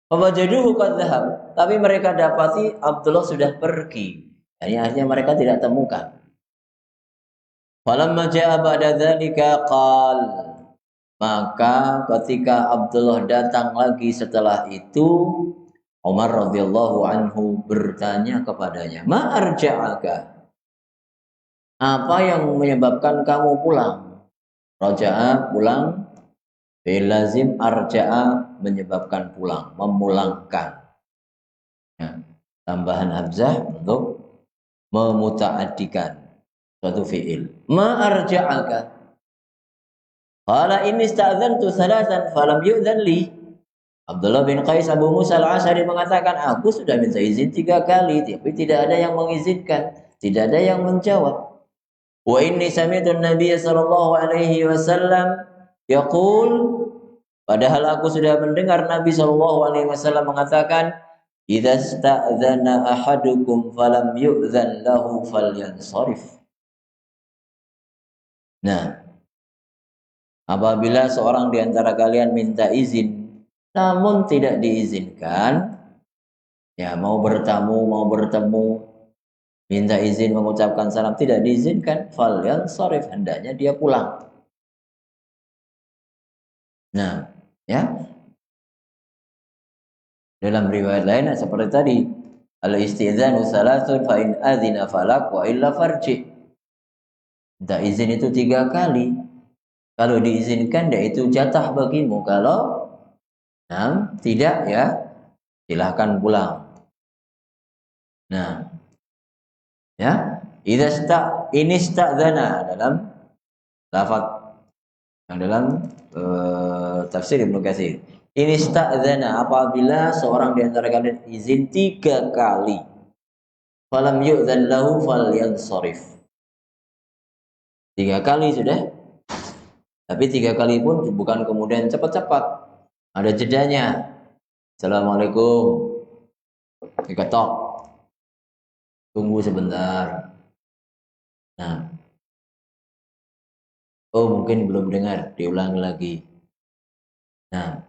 Fawajaduhu qad dhahab, tapi mereka dapati Abdullah sudah pergi. Yani akhirnya mereka tidak temukan. Falamma ja'a ba'da dzalika qal, maka ketika Abdullah datang lagi setelah itu, Umar radhiyallahu anhu bertanya kepadanya, ma arja'aka, apa yang menyebabkan kamu pulang? Raja'a, pulang. Lazim, arja'a, menyebabkan pulang, memulangkan. Ya, tambahan hamzah untuk memuta'addikan suatu fi'il. Ma arja'aka, qala inni ista'dzantu thalathan falam yu'dzan li. Abdullah bin Qais Abu Musa Al-Asy'ari mengatakan, aku sudah minta izin 3 kali, tapi tidak ada yang mengizinkan, tidak ada yang menjawab. Wa inni sami'tu an-nabiy sallallahu alaihi wasallam yaqul, padahal aku sudah mendengar Nabi sallallahu alaihi wasallam mengatakan, idza sta'dzana ahadukum falam yu'dzan lahu falyansarif. Nah, apabila seorang di antara kalian minta izin namun tidak diizinkan, ya, mau bertamu, mau bertemu, minta izin, mengucapkan salam, tidak diizinkan, falyansarif, hendaknya dia pulang. Nah, ya, dalam riwayat lain seperti tadi, al-istizanu salatun fa in adzina falak wa illa farji. Minta izin itu 3 kali. Kalau diizinkan, yaitu jatah bagimu. Kalau tidak, ya silahkan pulang. Nah, ya, ini sta'dzana dalam lafaz yang dalam tafsir Ibnu Katsir. Ini sta'dzana apabila seorang di antara kalian izin 3 kali. Falam yu'dzan lahu falyansharif. 3 kali sudah. Tapi 3 kali pun bukan kemudian cepat-cepat. Ada jedanya. Assalamualaikum. Diketok. Tunggu sebentar. Nah. Oh, mungkin belum dengar. Diulang lagi. Nah.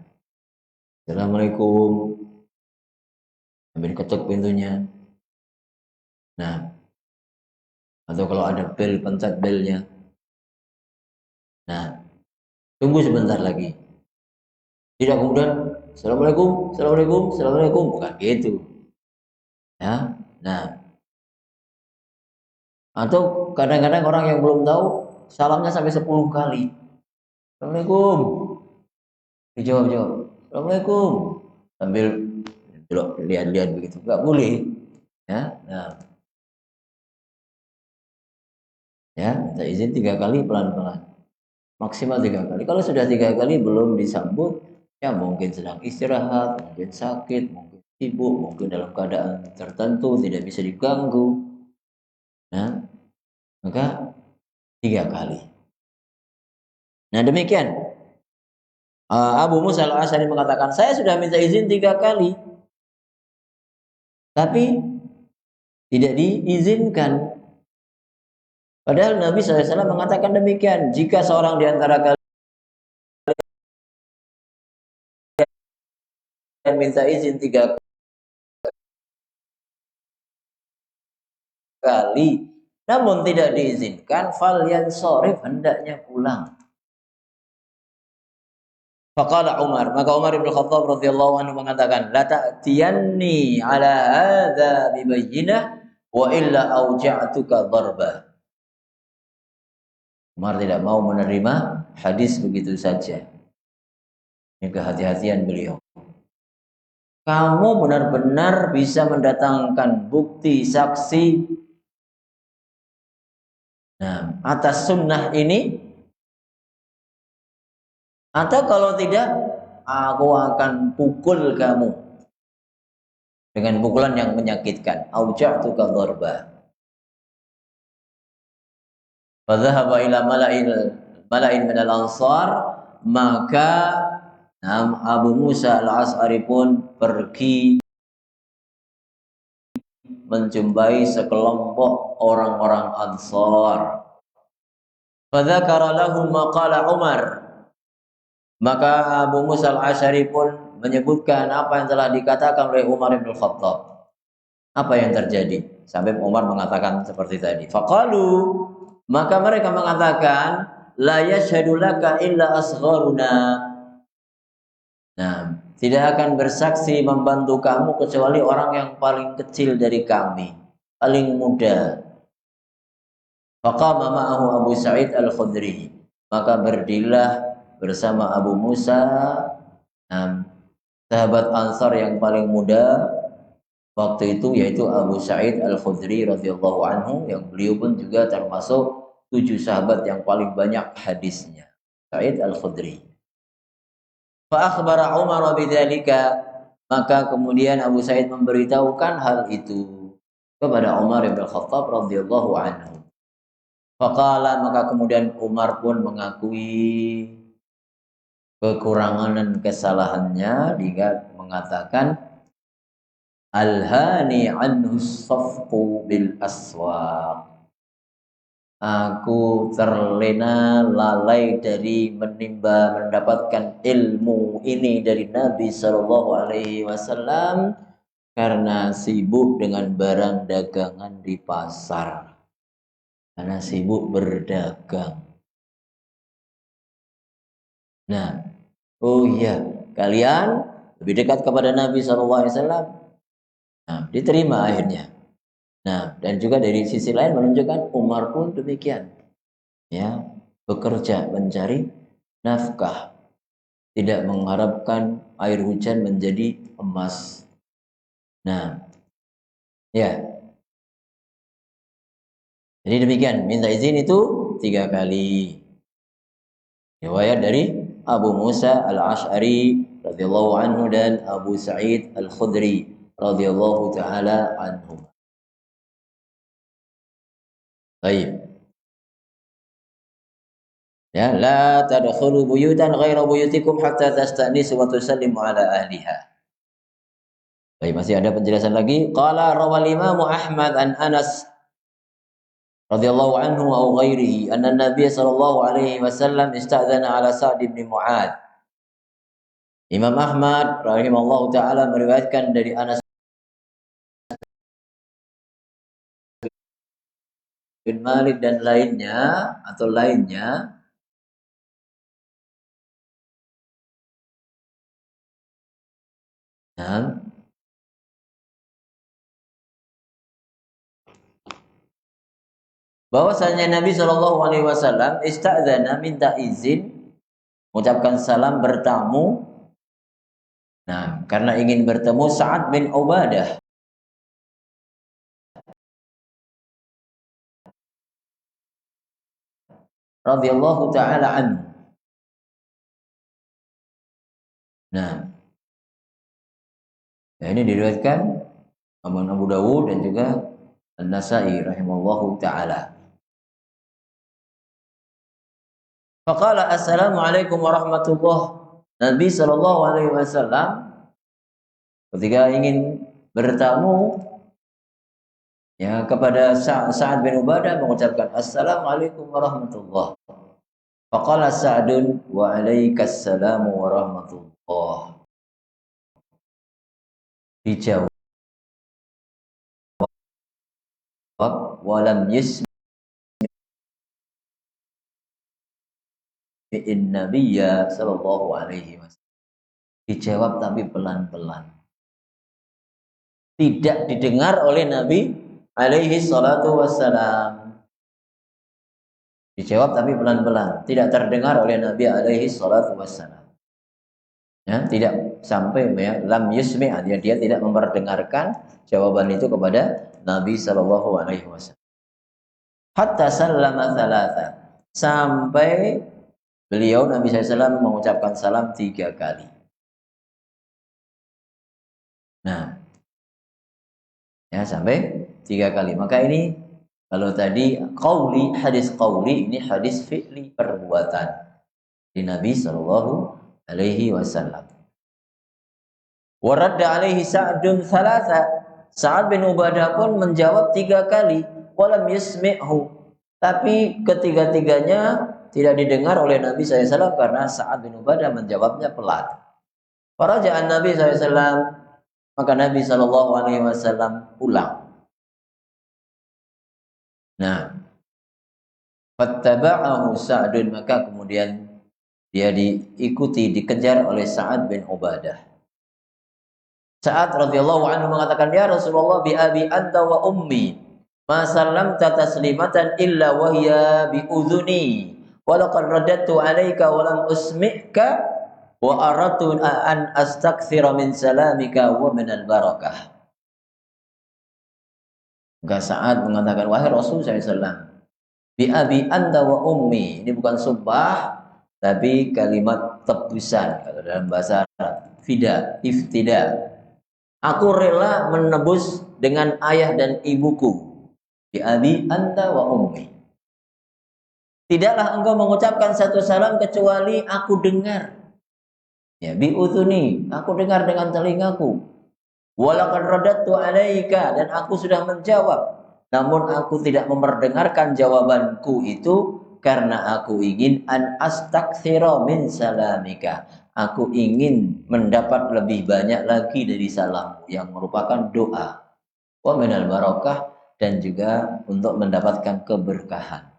Assalamualaikum. Sambil ketuk pintunya. Nah. Atau kalau ada bel, pencet belnya. Nah. Tunggu sebentar lagi. Tidak kemudian Assalamualaikum, Assalamualaikum, Assalamualaikum. Bukan gitu. Ya. Nah. Atau kadang-kadang orang yang belum tahu salamnya sampai 10 kali. Assalamualaikum. Dijawab-jawab. Assalamualaikum. Sambil lihat-lihat begitu. Enggak boleh. Ya. Nah. Ya, minta izin 3 kali pelan-pelan. Maksimal 3 kali. Kalau sudah 3 kali belum disambut, ya mungkin sedang istirahat, mungkin sakit, mungkin sibuk, mungkin dalam keadaan tertentu tidak bisa diganggu. Nah, maka 3 kali. Nah, demikian. Abu Musa al-Asy'ari mengatakan, saya sudah minta izin 3 kali. Tapi tidak diizinkan. Padahal Nabi SAW mengatakan demikian. Jika seorang di antara kalian minta izin 3 kali, namun tidak diizinkan, falyansharif, hendaknya pulang. Faqala Umar, maka Umar bin Khattab radhiyallahu anhu mengatakan, la ta'tiyanni ala hadza bibayyinah wa illa auja'tuka darba. Umar tidak mau menerima hadis begitu saja. Ini kehati-hatian beliau. Kamu benar-benar bisa mendatangkan bukti saksi atas sunnah ini, atau kalau tidak, aku akan pukul kamu dengan pukulan yang menyakitkan. Auja'tuka darba. Fadhahaba ila mala'in minal ansar, maka Abu Musa al-Asy'ari pun pergi menjumpai sekelompok orang-orang Ansar. Fadzakara lahum maqala Umar, maka Abu Musa al-Asy'ari pun menyebutkan apa yang telah dikatakan oleh Umar bin Khattab. Apa yang terjadi? Sampai Umar mengatakan seperti tadi. Faqalu, maka mereka mengatakan, la yashhadu laka illa asgharuna. Nah, tidak akan bersaksi membantu kamu kecuali orang yang paling kecil dari kami, paling muda. Faqama ma'ahu Abu Sa'id al-Khudri, maka berdirilah bersama Abu Musa, sahabat Ansar yang paling muda waktu itu, yaitu Abu Sa'id al-Khudri radhiyallahu anhu, yang beliau pun juga termasuk 7 sahabat yang paling banyak hadisnya. Sa'id al-Khudri. Fa akhbara Umar bidzalika, maka kemudian Abu Sa'id memberitahukan hal itu kepada Umar bin Khattab radhiyallahu anhu. Faqala, maka kemudian Umar pun mengakui kekurangan dan kesalahannya dengan mengatakan, alhani anhu safqu bil aswaq. Aku terlena lalai dari mendapatkan ilmu ini dari Nabi Shallallahu Alaihi Wasallam karena sibuk dengan barang dagangan di pasar, karena sibuk berdagang. Nah, oh iya, kalian lebih dekat kepada Nabi Shallallahu Alaihi Wasallam. Nah, diterima akhirnya. Nah, dan juga dari sisi lain menunjukkan Umar pun demikian. ya, bekerja mencari nafkah, tidak mengharapkan air hujan menjadi emas. Nah, ya. Jadi demikian, minta izin itu 3 kali. Riwayat dari Abu Musa Al-Asy'ari radhiyallahu anhu dan Abu Sa'id Al-Khudri radhiyallahu taala anhum. Baik. Ya, la tadkhulu buyutan ghaira buyutikum hatta tasta'nisu wa tusallimu ala ahliha. Baik, masih ada penjelasan lagi. Qala rawal Imam Ahmad an Anas radhiyallahu anhu aw ghairihi anna Nabiy sallallahu alaihi wasallam ista'dzana ala Sa'd bin Mu'adz. Imam Ahmad rahimahullahu taala meriwayatkan dari Anas bin Malik dan lainnya atau lainnya nah, bahwasanya Nabi Shallallahu alaihi wasallam ista'dzana minta izin mengucapkan salam bertamu. Nah, karena ingin bertemu Sa'ad bin Ubadah radhiyallahu taala anhu. Nah, ya ini diriwayatkan Imam Abu Dawud dan juga An-Nasa'i rahimallahu taala. Faqala assalamualaikum warahmatullahi. Nabi sallallahu alaihi wasallam ketika ingin bertamu ya kepada Sa'ad bin Ubadah mengucapkan assalamualaikum warahmatullahi. Faqala Sa'dun wa alaikassalamu warahmatullahi. Dijawab walam yasmi'in nabiyya sallallahu alaihi wasallam. Dijawab tapi pelan-pelan. Tidak didengar oleh Nabi alaihi salatu wassalam. Dijawab tapi pelan-pelan, tidak terdengar oleh Nabi alaihi salatu wassalam. Ya, tidak sampai ya, lam yusmi' dia tidak memperdengarkan jawaban itu kepada Nabi sallallahu alaihi wasallam. Hatta sallama thalatha, sampai beliau Nabi SAW mengucapkan salam 3 kali. Nah, ya sampai 3 kali. Maka ini kalau tadi qauli, hadis qauli, ini hadis fi'li, perbuatan di Nabi sallallahu alaihi wasallam. Wa radda alaihi Sa'dun thalatha. Sa'ad bin Ubadah pun menjawab 3 kali. Walam yasmi'hu. Tapi ketiga-tiganya tidak didengar oleh Nabi SAW karena Sa'ad bin Ubadah menjawabnya pelan. Faraja'an Nabi SAW. Maka Nabi SAW pulang. Nah, fattaba'ahu Sa'dun, maka kemudian dia dikejar oleh Sa'ad bin Ubadah. Sa'ad radhiyallahu anhu mengatakan, ya Rasulullah, bi abi anta wa ummi ma sallamta taslimatan illa wa hiya bi udhuni wa laqad radattu alayka wa lam usmi'ka wa aradtu an astakthira min salamika wa min al-barakah. Maka Sa'ad mengatakan, wahai Rasul SAW, bi abi anta wa ummi, ini bukan sumpah tapi kalimat tebusan kalau dalam bahasa Arab, fida, iftida. Aku rela menebus dengan ayah dan ibuku. Bi abi anta wa ummi. Tidaklah engkau mengucapkan satu salam kecuali aku dengar. Ya, bi udhuni, aku dengar dengan telingaku. Walaqad radattu alaika, dan aku sudah menjawab. Namun aku tidak memperdengarkan jawabanku itu karena aku ingin an astakthira min salamika. Aku ingin mendapat lebih banyak lagi dari salammu yang merupakan doa. Wa minal barakah, dan juga untuk mendapatkan keberkahan.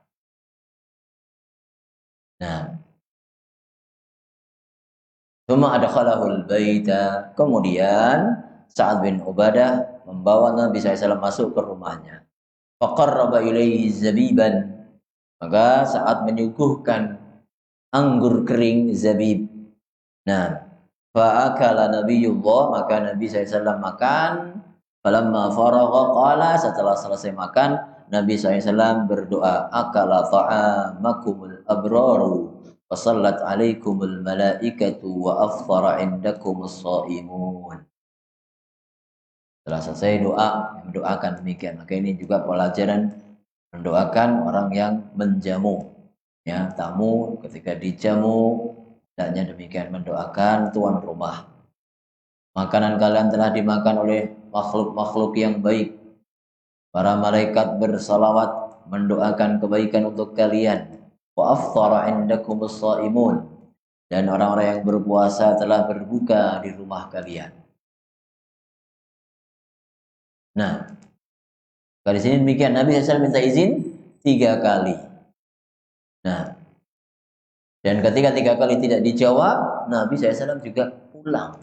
Nah, Tsumma adkhalahul baita, kemudian Sa'ad bin Ubadah membawa Nabi SAW masuk ke rumahnya. Faqarraba ilaihi zabiban, Maka saat menyuguhkan anggur kering zabib. Nah, fa'akala Nabiyullah, maka Nabi SAW makan. Falamma faragha qala, setelah selesai makan, Nabi SAW berdoa, akala ta'amakumul abraru wa sallat alaikumul malaikatu wa afthara indakumus shaimun. Setelah selesai doa, mendoakan demikian. Maka ini juga pelajaran mendoakan orang yang menjamu. Ya, tamu ketika dijamu, hendaknya demikian mendoakan tuan rumah. Makanan kalian telah dimakan oleh makhluk-makhluk yang baik. Para malaikat bersalawat mendoakan kebaikan untuk kalian. Wa afthara indakumus shaimun. Dan orang-orang yang berpuasa telah berbuka di rumah kalian. Nah, di sini demikian Nabi SAW minta izin 3 kali. Nah, dan ketika 3 kali tidak dijawab, Nabi SAW juga pulang.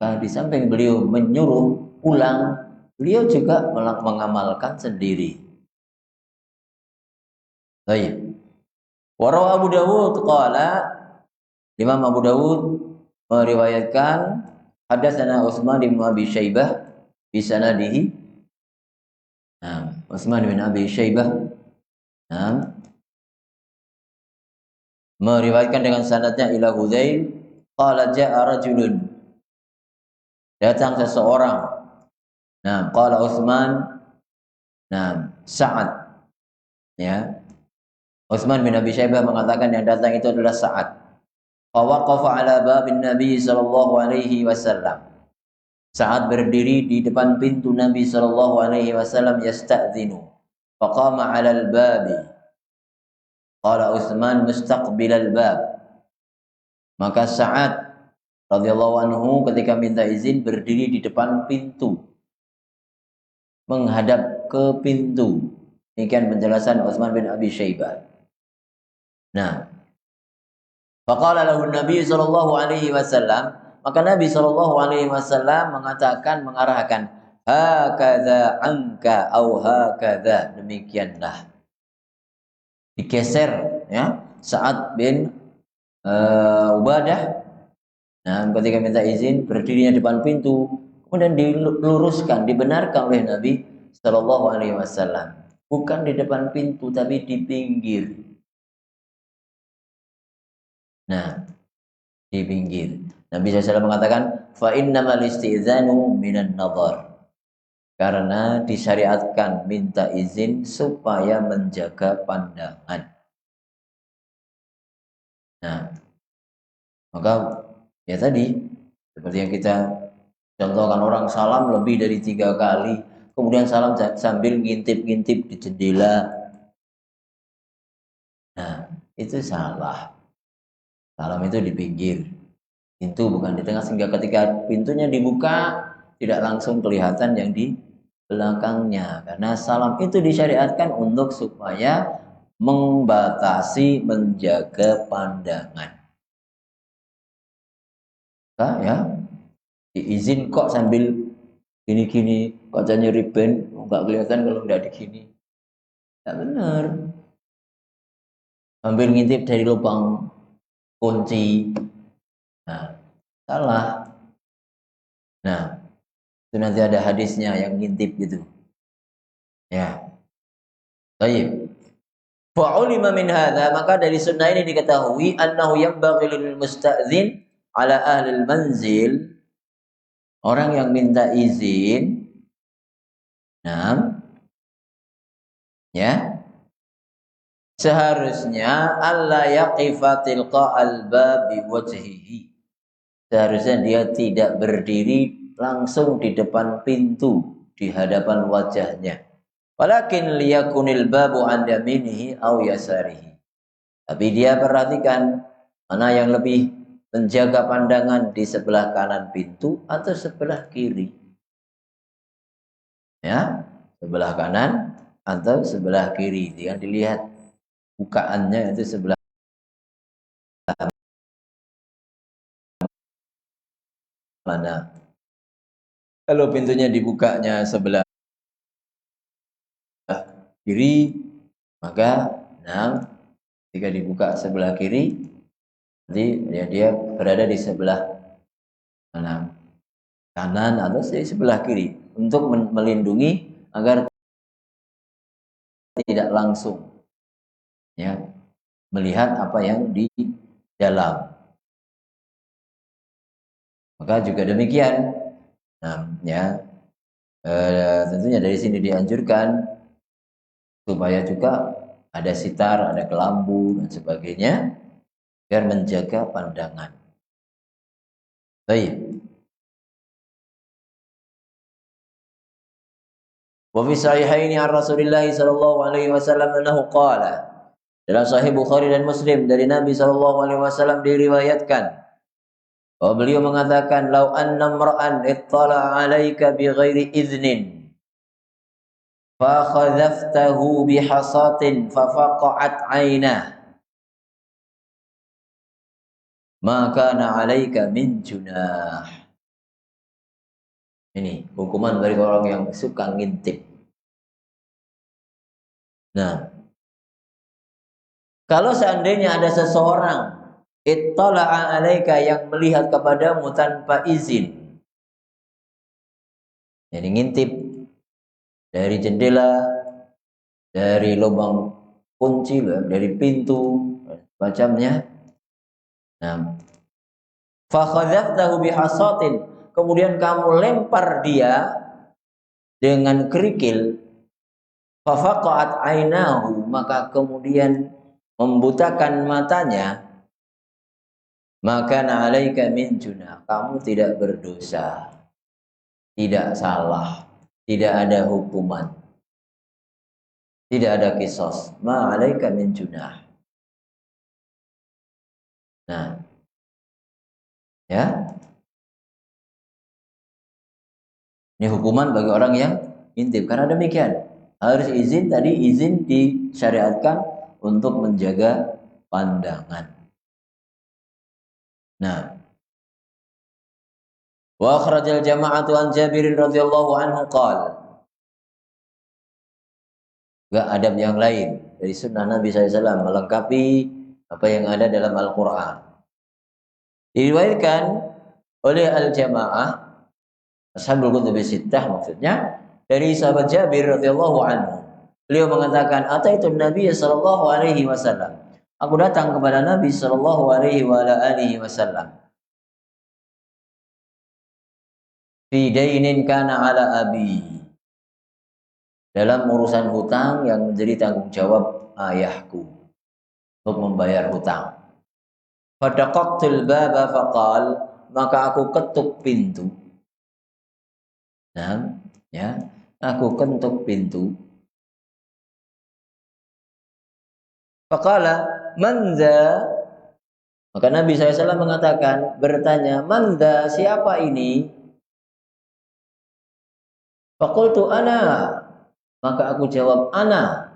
Nah, di samping beliau menyuruh pulang, beliau juga mengamalkan sendiri. Baik. Warawa Abu Dawud qala, Imam Abu Dawud meriwayatkan hadatsana Utsman bin Abi Syaibah bi sanadihi. Nah, Utsman bin Abi Syaibah meriwayatkan dengan sanadnya ila Hudzail qala ja'a rajulun, datang seseorang. Nah, qala Utsman, nah, Sa'ad, ya. Utsman bin Abi Syaibah mengatakan yang datang itu adalah Sa'ad. Fa waqafa ala babin Nabi sallallahu alaihi wasallam. Sa'ad berdiri di depan pintu Nabi sallallahu alaihi wasallam yasta'dzinu. Faqama 'ala al-babi. Qala Utsman mustaqbilal bab. Maka Sa'ad radhiyallahu anhu ketika minta izin berdiri di depan pintu, menghadap ke pintu. Demikian penjelasan Utsman bin Abi Syaibah. Nah, faqala lahu Nabi sallallahu alaihi wasallam, maka Nabi sallallahu alaihi wasallam mengatakan, mengarahkan, hakadza anka au hakadza, demikianlah. Digeser, ya, Sa'ad bin Ubadah. Nah, ketika minta izin berdirinya depan pintu, kemudian diluruskan, dibenarkan oleh Nabi sallallahu alaihi wasallam. Bukan di depan pintu tapi di pinggir. Nah, di pinggir. Nabi SAW mengatakan, fa innamal isti'dzanu minan nadhar. Karena disyariatkan minta izin supaya menjaga pandangan. Nah, maka ya tadi seperti yang kita contohkan, orang salam lebih dari 3 kali, kemudian salam sambil ngintip-ngintip di jendela. Nah, itu salah. Salam itu di pinggir. Pintu bukan di tengah, sehingga ketika pintunya dibuka tidak langsung kelihatan yang di belakangnya. Karena salam itu disyariatkan untuk supaya membatasi, menjaga pandangan. Nah, ya, diizin kok sambil gini-gini, wajahnya riben, nggak kelihatan kalau nggak digini. Nggak benar. Sambil ngintip dari lubang kunci. Nah, salah. Nah, itu nanti ada hadisnya yang ngintip gitu. Ya. Baik. Fa'ulima min hadza, maka dari sunnah ini diketahui annahu yanbaghi lil musta'dzin ala ahli manzil, orang yang minta izin, nah, ya, seharusnya alla yaqifa tilqa al-babi wajhihi. Seharusnya dia tidak berdiri langsung di depan pintu, di hadapan wajahnya. Walakin liyakunil babu an yaminihi aw yasarihi. Tapi dia perhatikan mana yang lebih menjaga pandangan, di sebelah kanan pintu atau sebelah kiri. Ya, sebelah kanan atau sebelah kiri. Jangan dilihat bukaannya itu sebelah mana. Kalau pintunya dibukanya sebelah kiri, maka Nah, jika dibuka sebelah kiri, nanti dia berada di sebelah kanan atau di sebelah kiri untuk melindungi agar tidak langsung ya melihat apa yang di dalam. Maka juga demikian. Nah, ya tentunya dari sini dianjurkan supaya juga ada sitar, ada kelambu dan sebagainya agar menjaga pandangan. Baik. Wa fi sahihaini an Rasulillah sallallahu alaihi wasallam annahu qala. Dalam Sahih Bukhari dan Muslim dari Nabi sallallahu alaihi wasallam diriwayatkan bahwa beliau mengatakan lau anna mar'an ittala 'alaika bighairi idznin fa khadhaftahu bihasatin fa faqa'at 'ainah ma kana 'alaika min junah. Ini hukuman bagi orang yang suka ngintip. Nah, kalau seandainya ada seseorang ittala'a 'alaika yang melihat kepadamu tanpa izin, jadi ngintip dari jendela, dari lubang kunci, dari pintu, macamnya. Nah, fa khadzaftahu bihasatin, kemudian kamu lempar dia dengan kerikil, fa faqa'at 'ainahu, maka kemudian membutakan matanya, maka na'alaika min junah, kamu tidak berdosa, tidak salah, tidak ada hukuman, tidak ada kisos, ma'alaika min junah. Nah, ya, ini hukuman bagi orang yang intip. Karena demikian, harus izin, tadi izin disyariatkan untuk menjaga pandangan. Nah, wa akhrajal jama'atu an Jabir radhiyallahu anhu qala. Enggak adab yang lain dari sunnah Nabi SAW melengkapi apa yang ada dalam Al-Quran. Diriwayatkan oleh al-jamaah Ashabul Kutubi Sittah, maksudnya dari sahabat Jabir radhiyallahu anhu. Beliau mengatakan, "Ataitu Nabi sallallahu alaihi wasallam." Aku datang kepada Nabi sallallahu alaihi wasallam. Fi dainin kana ala abi. Dalam urusan hutang yang menjadi tanggung jawab ayahku untuk membayar hutang. Fadaqaqtul baba faqal, maka aku ketuk pintu. Nah, ya, aku ketuk pintu. Faqala, "Manza?" Maka Nabi SAW mengatakan, bertanya, "Manza, siapa ini?" Faqultu ana. Maka aku jawab, "Ana."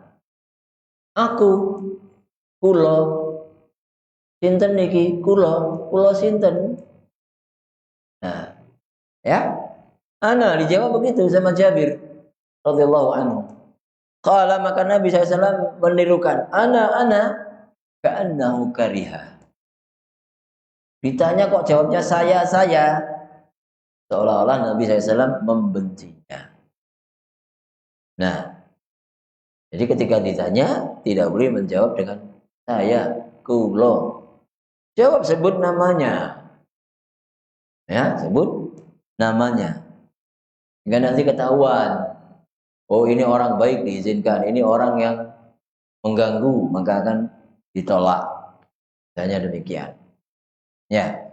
Aku, kula. Sinten niki? Kula sinten? Nah, ya. Ana dijawab begitu sama Jabir radhiyallahu anhu. Qala, maka Nabi SAW menirukan, ana ka'annahu kariha. Ditanya kok jawabnya saya. Seolah-olah Nabi SAW membencinya. Nah, jadi ketika ditanya tidak boleh menjawab dengan saya, kulo. Jawab, sebut namanya. Ya, sebut namanya. Hingga nanti ketahuan, oh ini orang baik diizinkan, ini orang yang mengganggu, maka akan ditolak. Hanya demikian. Ya.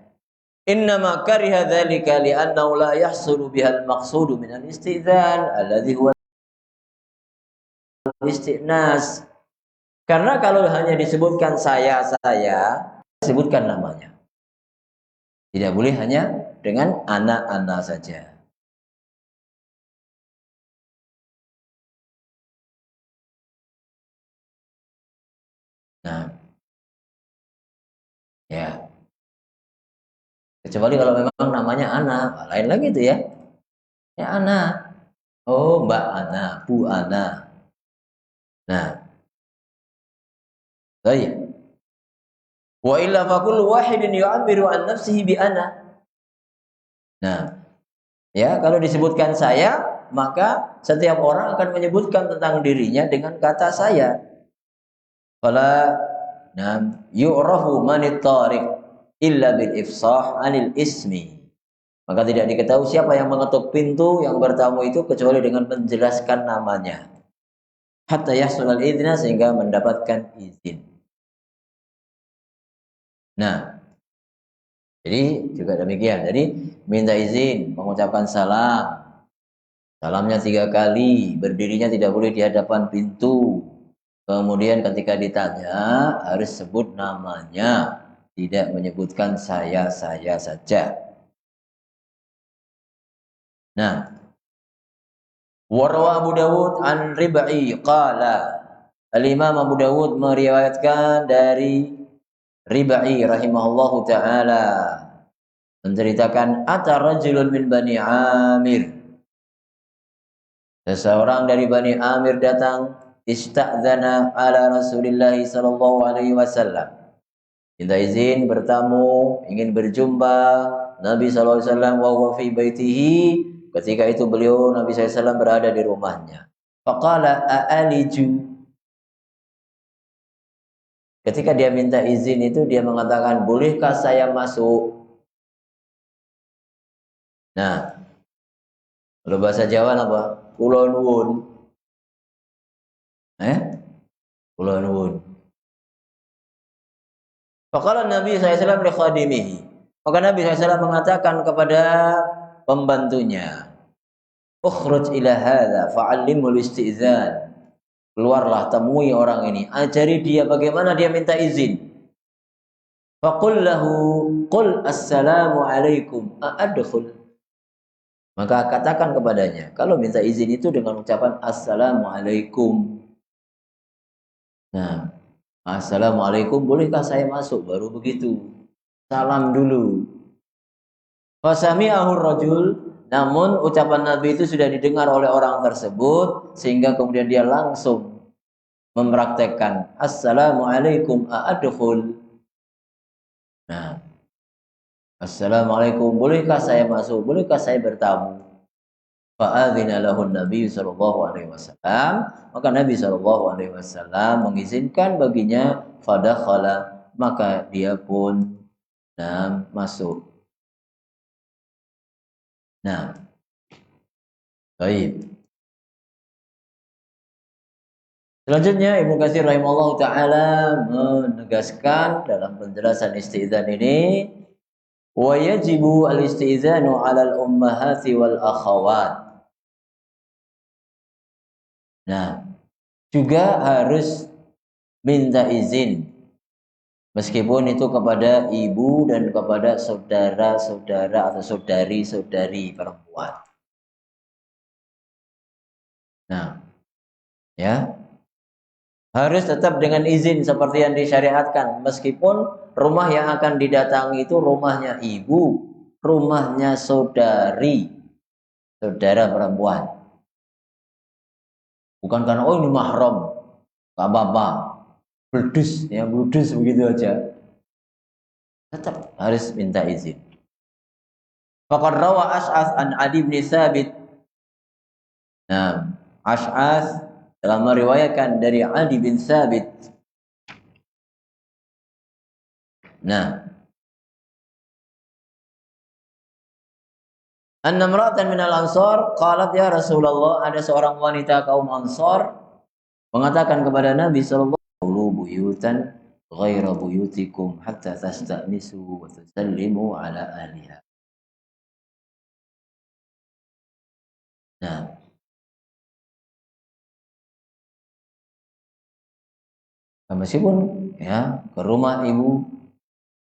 Innama kariha dzalika li'annahu la yahsulu bihal maqsudu min al-istizan alladhi huwa al-istinas. Karena kalau hanya disebutkan saya, sebutkan namanya. Tidak boleh hanya dengan anak-anak saja. Nah, ya. Kecuali kalau memang namanya Ana, lain lagi itu ya. Ya Ana. Oh, Mbak Ana, Bu Ana. Nah, Baik. Wa illa fa kullu wahidin yu'abbiru an nafsihi bi ana. Nah, ya, kalau disebutkan saya, maka setiap orang akan menyebutkan tentang dirinya dengan kata saya. Fala nam yu'rafu manit tariq illa bil ifsah anil ismi. Maka tidak diketahui siapa yang mengetuk pintu yang bertamu itu kecuali dengan menjelaskan namanya. Hatta yahsulal idzna, sehingga mendapatkan izin. Nah, jadi juga demikian. Jadi minta izin, mengucapkan salam. Salamnya 3 kali, berdirinya tidak boleh di hadapan pintu. Kemudian ketika ditanya harus sebut namanya, tidak menyebutkan saya saja. Nah, warwa Abu Dawud an Rib'i qala. Al-Imam Abu Dawud meriwayatkan dari Rib'i rahimahullahu taala, menceritakan ata rajulun min Bani Amir. Seseorang dari Bani Amir datang, ista'dzana ala Rasulillah sallallahu alaihi wasallam. Minta izin bertamu, ingin berjumpa Nabi sallallahu alaihi wasallam wa huwa fi baitihi. Ketika itu beliau Nabi sallallahu alaihi wasallam berada di rumahnya. Faqala a'aliju. Ketika dia minta izin itu dia mengatakan, "Bolehkah saya masuk?" Nah, kalau bahasa Jawa apa? Kula nuwun. Kula nuwun. Faqala Nabi SAW li khadimihi. Maka Nabi SAW mengatakan kepada pembantunya, "Ukhruj ila hadza fa'allimhu al-istizan." Keluarlah, temui orang ini, ajari dia bagaimana dia minta izin. Faqul lahu, qul assalamu alaikum a'adkhul. Maka katakan kepadanya, kalau minta izin itu dengan ucapan assalamualaikum. Nah, assalamualaikum, bolehkah saya masuk? Baru begitu. Salam dulu. Fasami'ahu rajul, namun ucapan Nabi itu sudah didengar oleh orang tersebut, sehingga kemudian dia langsung mempraktekkan assalamualaikum a'adkhul. Nah, assalamualaikum, bolehkah saya masuk? Bolehkah saya bertamu? Fa'adzina lahu Nabi sallallahu alaihi wasallam, maka Nabi sallallahu alaihi wasallam mengizinkan baginya, fadakhala, maka dia pun masuk. Nah, baik. Selanjutnya Ibnu Katsir rahimahullahu taala menegaskan dalam penjelasan isti'dzan ini, wa yajibu al-isti'dzanu 'alal ummahati wal akhawat. Nah, juga harus minta izin meskipun itu kepada ibu dan kepada saudara-saudara atau saudari-saudari perempuan. Nah, ya, harus tetap dengan izin seperti yang disyariatkan, meskipun rumah yang akan didatangi itu rumahnya ibu, rumahnya saudari, saudara perempuan. Bukan karena oh ini mahram, gak apa-apa, bludus, ya bludus begitu aja. Tetap harus minta izin. Faqad rawa Ash'ath an Adi bin Thabit. Nah, Ash'ath telah meriwayatkan dari Adi bin Thabit. Nah, anna imra'atan minal ansar qalat ya Rasulullah, ada seorang wanita kaum Ansar mengatakan kepada Nabi sallallahu alaihi wasallam, buyutan ghaira buyutikum hatta tasta'nisu wa tusallimu ala ahliha. Nah, meskipun ya ke rumah ibu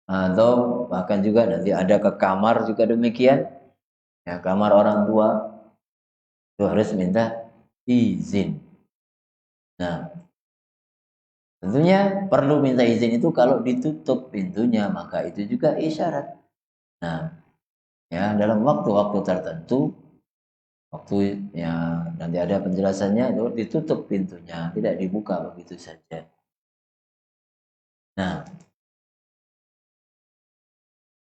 atau bahkan juga nanti ada ke kamar juga demikian, ya kamar orang tua, itu harus minta izin. Nah, tentunya perlu minta izin itu kalau ditutup pintunya, maka itu juga isyarat. Nah, ya dalam waktu-waktu tertentu, waktu ya nanti ada penjelasannya, itu ditutup pintunya, tidak dibuka begitu saja. Nah,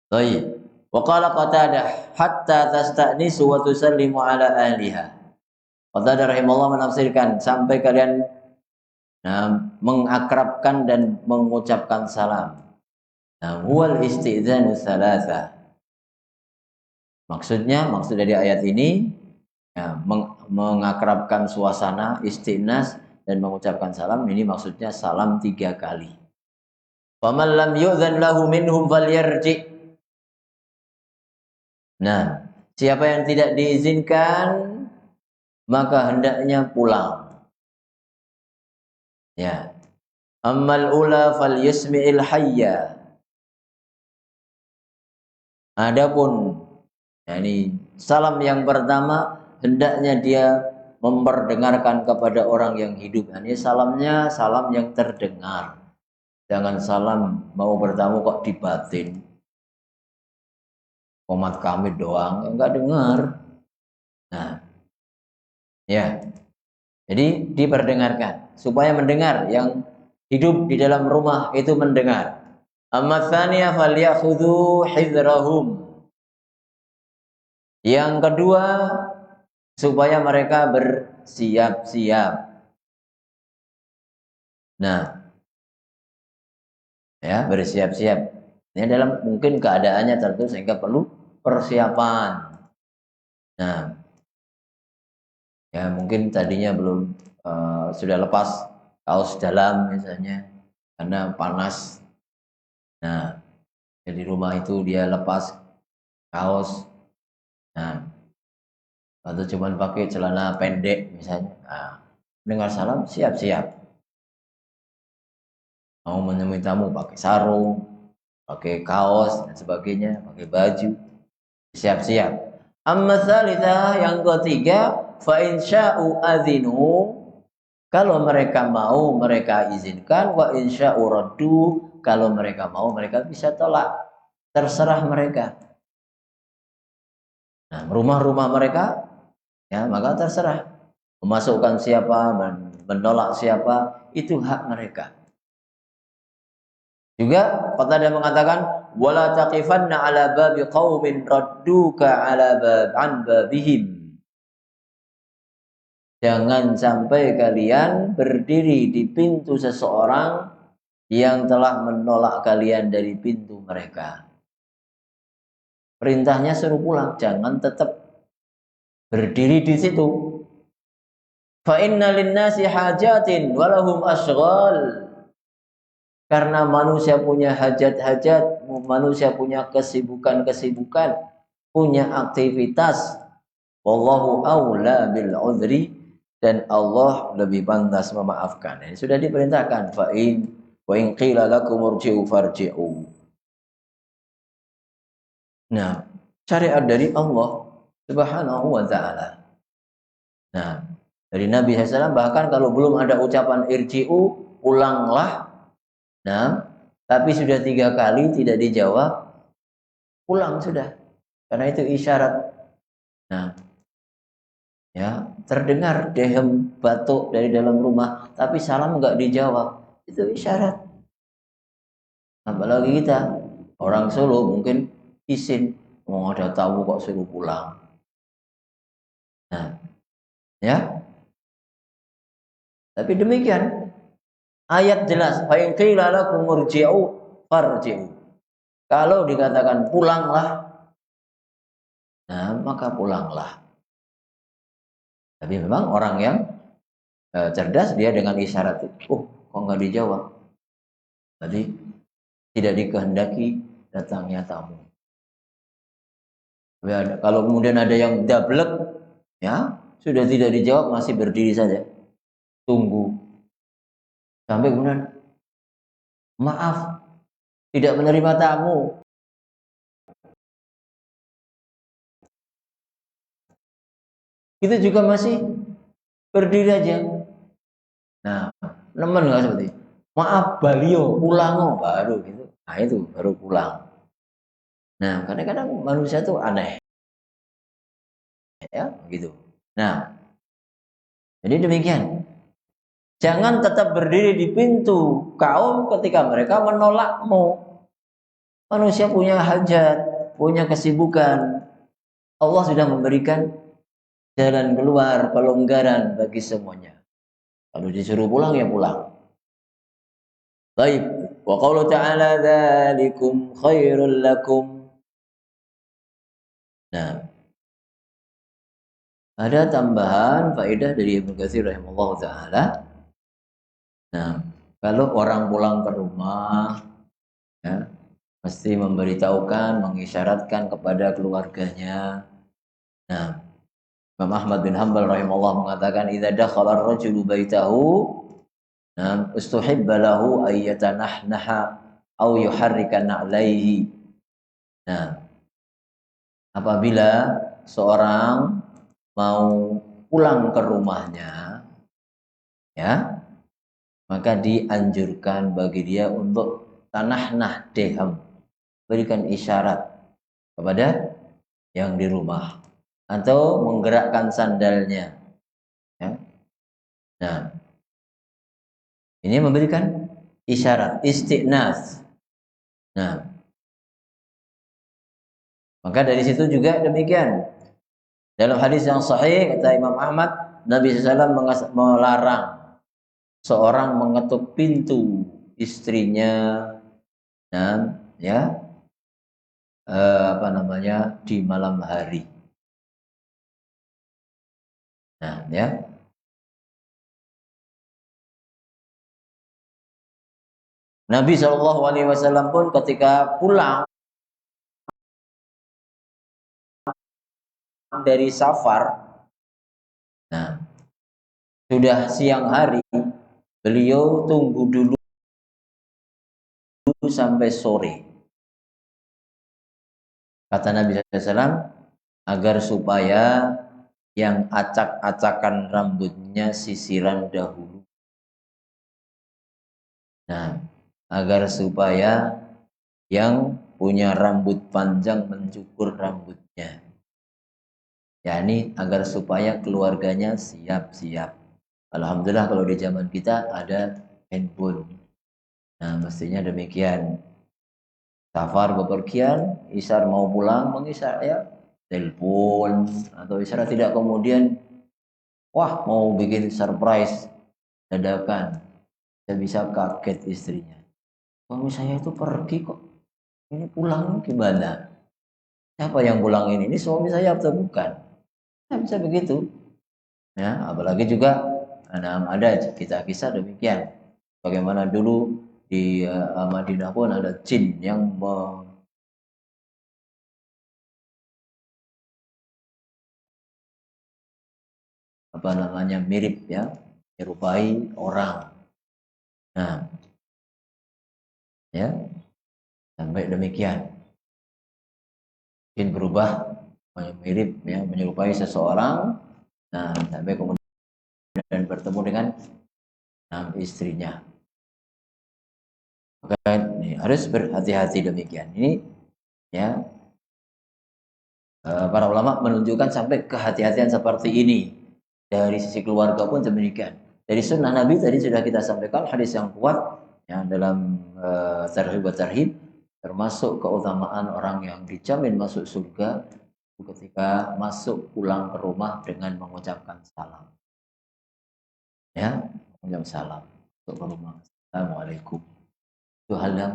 baik. Wa qala Qatadah hatta tasta'nisu wa tusallimu ala ahliha. Qatadah rahimahullah menafsirkan sampai kalian mengakrabkan dan mengucapkan salam. Nah, huwal isti'dzanu tsalatsa. Maksud dari ayat ini ya, mengakrabkan suasana, isti'nas dan mengucapkan salam, ini maksudnya salam 3 kali. Faman lam yu'dzan lahu minhum falyarji. Nah, siapa yang tidak diizinkan maka hendaknya pulang. Ya. Ammal ula falyasmi'il hayya. Adapun ini salam yang pertama hendaknya dia memperdengarkan kepada orang yang hidup. Ini salamnya salam yang terdengar. Jangan salam mau bertamu kok dibatin. Komat kami doang, enggak dengar. Nah, ya. Jadi diperdengarkan supaya mendengar, yang hidup di dalam rumah itu mendengar. Amma tsaniyah falyakhudhu hidrahum. Yang kedua, supaya mereka bersiap-siap. Nah, ya, bersiap-siap. Ini dalam mungkin keadaannya tertentu sehingga perlu persiapan. Nah, ya mungkin tadinya belum sudah lepas kaos dalam misalnya karena panas. Nah, di rumah itu dia lepas kaos. Nah, atau cuman pakai celana pendek misalnya. Nah, dengar salam siap-siap. Mau menemui tamu pakai sarung, pakai kaos dan sebagainya, pakai baju, siap-siap. Amma tsalitsah, yang ketiga, fa in sya'u adzinu, kalau mereka mau mereka izinkan, wa in sya'u raddu, kalau mereka mau mereka bisa tolak. Terserah mereka. Nah, rumah-rumah mereka ya maka terserah. Memasukkan siapa, menolak siapa, itu hak mereka. Juga Qatadah mengatakan wala taqifanna ala babi qaumin radduka ala bab an babihim. Jangan sampai kalian berdiri di pintu seseorang yang telah menolak kalian dari pintu mereka. Perintahnya suruh pulang, jangan tetap berdiri di situ. Fa inna linnasi hajatin walahum ashghal. Karena manusia punya hajat-hajat, manusia punya kesibukan-kesibukan, punya aktivitas. Wallahu aula bil udhri, dan Allah lebih pantas memaafkan. Ini sudah diperintahkan. Fa in wa in qila lakum urji'u farji'u. Nah, syariat dari Allah Subhanahu wa taala. Nah, dari Nabi SAW bahkan kalau belum ada ucapan irji'u, pulanglah. Nah, tapi sudah 3 kali tidak dijawab, pulang sudah. Karena itu isyarat. Nah, ya terdengar dehem batuk dari dalam rumah, tapi salam enggak dijawab, itu isyarat. Apalagi kita orang Solo mungkin izin, mau ada tamu kok suruh pulang. Nah, ya. Tapi demikian. Ayat jelas, fa in qila lakum murji'u farji'u. Kalau dikatakan pulanglah, nah maka pulanglah. Tapi memang orang yang cerdas, dia dengan isyarat itu, kok nggak dijawab? Tadi tidak dikehendaki datangnya tamu. Kalau kemudian ada yang dablek, ya sudah tidak dijawab, masih berdiri saja, tunggu. Sampai kemudian, maaf, tidak menerima tamu. Itu juga masih berdiri aja. Nah, nemen nggak seperti, maaf Balio, pulang baru gitu. Nah itu baru pulang. Nah, kadang-kadang manusia itu aneh, ya gitu. Nah, jadi demikian. Jangan tetap berdiri di pintu kaum ketika mereka menolakmu. Manusia punya hajat, punya kesibukan. Allah sudah memberikan jalan keluar, pelonggaran bagi semuanya. Kalau disuruh pulang ya pulang. Baik. Wa qaulu ta'ala dzalikum khairul lakum. Nah, ada tambahan faedah dari Ibnu Katsir rahimahullah taala. Nah, kalau orang pulang ke rumah, ya, mesti memberitahukan, mengisyaratkan kepada keluarganya. Nah, Imam Ahmad bin Hanbal rahimahullah mengatakan, "Idza dakhala ar-rajulu baitahu, nah, ustuhibba lahu ay yatanahnaha aw yuharrika na'laihi." Nah, apabila seorang mau pulang ke rumahnya, ya, maka dianjurkan bagi dia untuk tanahnah deham, berikan isyarat kepada yang di rumah atau menggerakkan sandalnya, ya. Nah, ini memberikan isyarat istighnas. Nah, maka dari situ juga demikian. Dalam hadis yang sahih kata Imam Ahmad, Nabi SAW melarang seorang mengetuk pintu istrinya, dan ya, di malam hari. Nah, ya. Nabi SAW pun ketika pulang dari safar, nah, sudah siang hari, beliau tunggu dulu sampai sore. Kata Nabi SAW, agar supaya yang acak-acakan rambutnya sisiran dahulu. Nah, agar supaya yang punya rambut panjang mencukur rambutnya. yakni agar supaya keluarganya siap-siap. Alhamdulillah kalau di zaman kita ada handphone. Nah, mestinya demikian. Safar bepergian, isar mau pulang, mengisar ya, telepon atau isar tidak, kemudian wah mau bikin surprise dadakan. Saya bisa kaget istrinya. Suami saya itu pergi kok. Ini pulang gimana? Siapa yang pulang ini? Ini suami saya atau bukan? Nah, bisa begitu. Ya, apalagi juga ada kisah-kisah demikian. Bagaimana dulu di Madinah pun ada jin yang mirip, ya, menyerupai orang. Nah, ya, sampai demikian. Jin berubah mirip, ya, menyerupai seseorang. Nah, sampai kemudian bertemu dengan istrinya. Maka ini harus berhati-hati demikian. Ini, ya, para ulama menunjukkan sampai kehati-hatian seperti ini. Dari sisi keluarga pun demikian. Dari sunnah Nabi tadi sudah kita sampaikan hadis yang kuat, ya, dalam Targhib wa Tarhib, termasuk keutamaan orang yang dijamin masuk surga ketika masuk pulang ke rumah dengan mengucapkan salam. Ya, mengucapkan salam masuk ke rumah. Assalamualaikum. Itu hal yang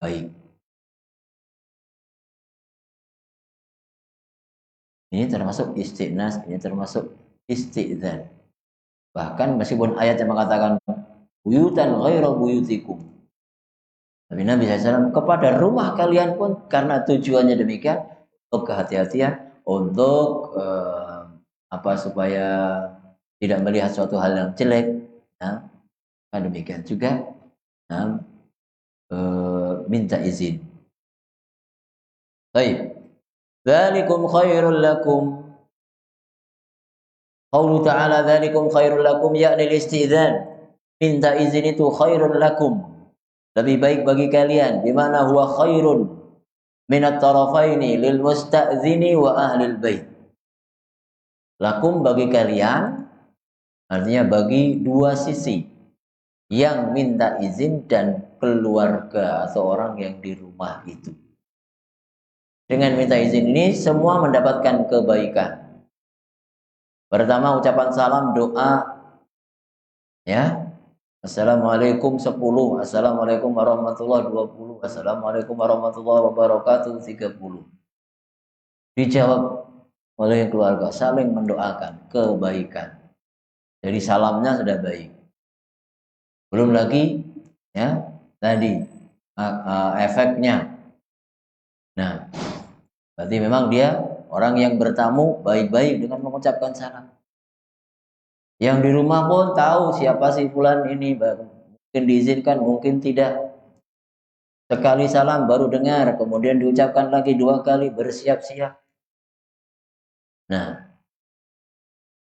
baik. Ini termasuk istighnas, ini termasuk isti'dzan. Bahkan meskipun ayat yang mengatakan buyutan ghairu buyutikum, tapi Nabi SAW kepada rumah kalian pun, karena tujuannya demikian, untuk kehati-hatian, untuk supaya tidak melihat suatu hal yang jelek. Nah, demikian juga minta izin. Baik. Dzalikum khairul lakum. Qaulu ta'ala dzalikum khairul lakum, yakni al-istizan. Minta izin itu khairul lakum, lebih baik bagi kalian. Di mana huwa khairun min at-tarafaini lil musta'zini wa ahlil bait. Lakum bagi kalian, artinya bagi dua sisi, yang minta izin dan keluarga atau orang yang di rumah itu. Dengan minta izin ini semua mendapatkan kebaikan. Pertama ucapan salam, doa, ya. Assalamualaikum 10, Assalamualaikum warahmatullahi 20, Assalamualaikum warahmatullahi wabarakatuh 30. Dijawab oleh keluarga, saling mendoakan kebaikan. Jadi salamnya sudah baik. Belum lagi ya tadi efeknya. Nah, berarti memang dia orang yang bertamu baik-baik dengan mengucapkan salam. Yang di rumah pun tahu siapa si fulan ini, mungkin diizinkan, mungkin tidak. Sekali salam baru dengar, kemudian diucapkan lagi 2 kali, bersiap-siap. Nah,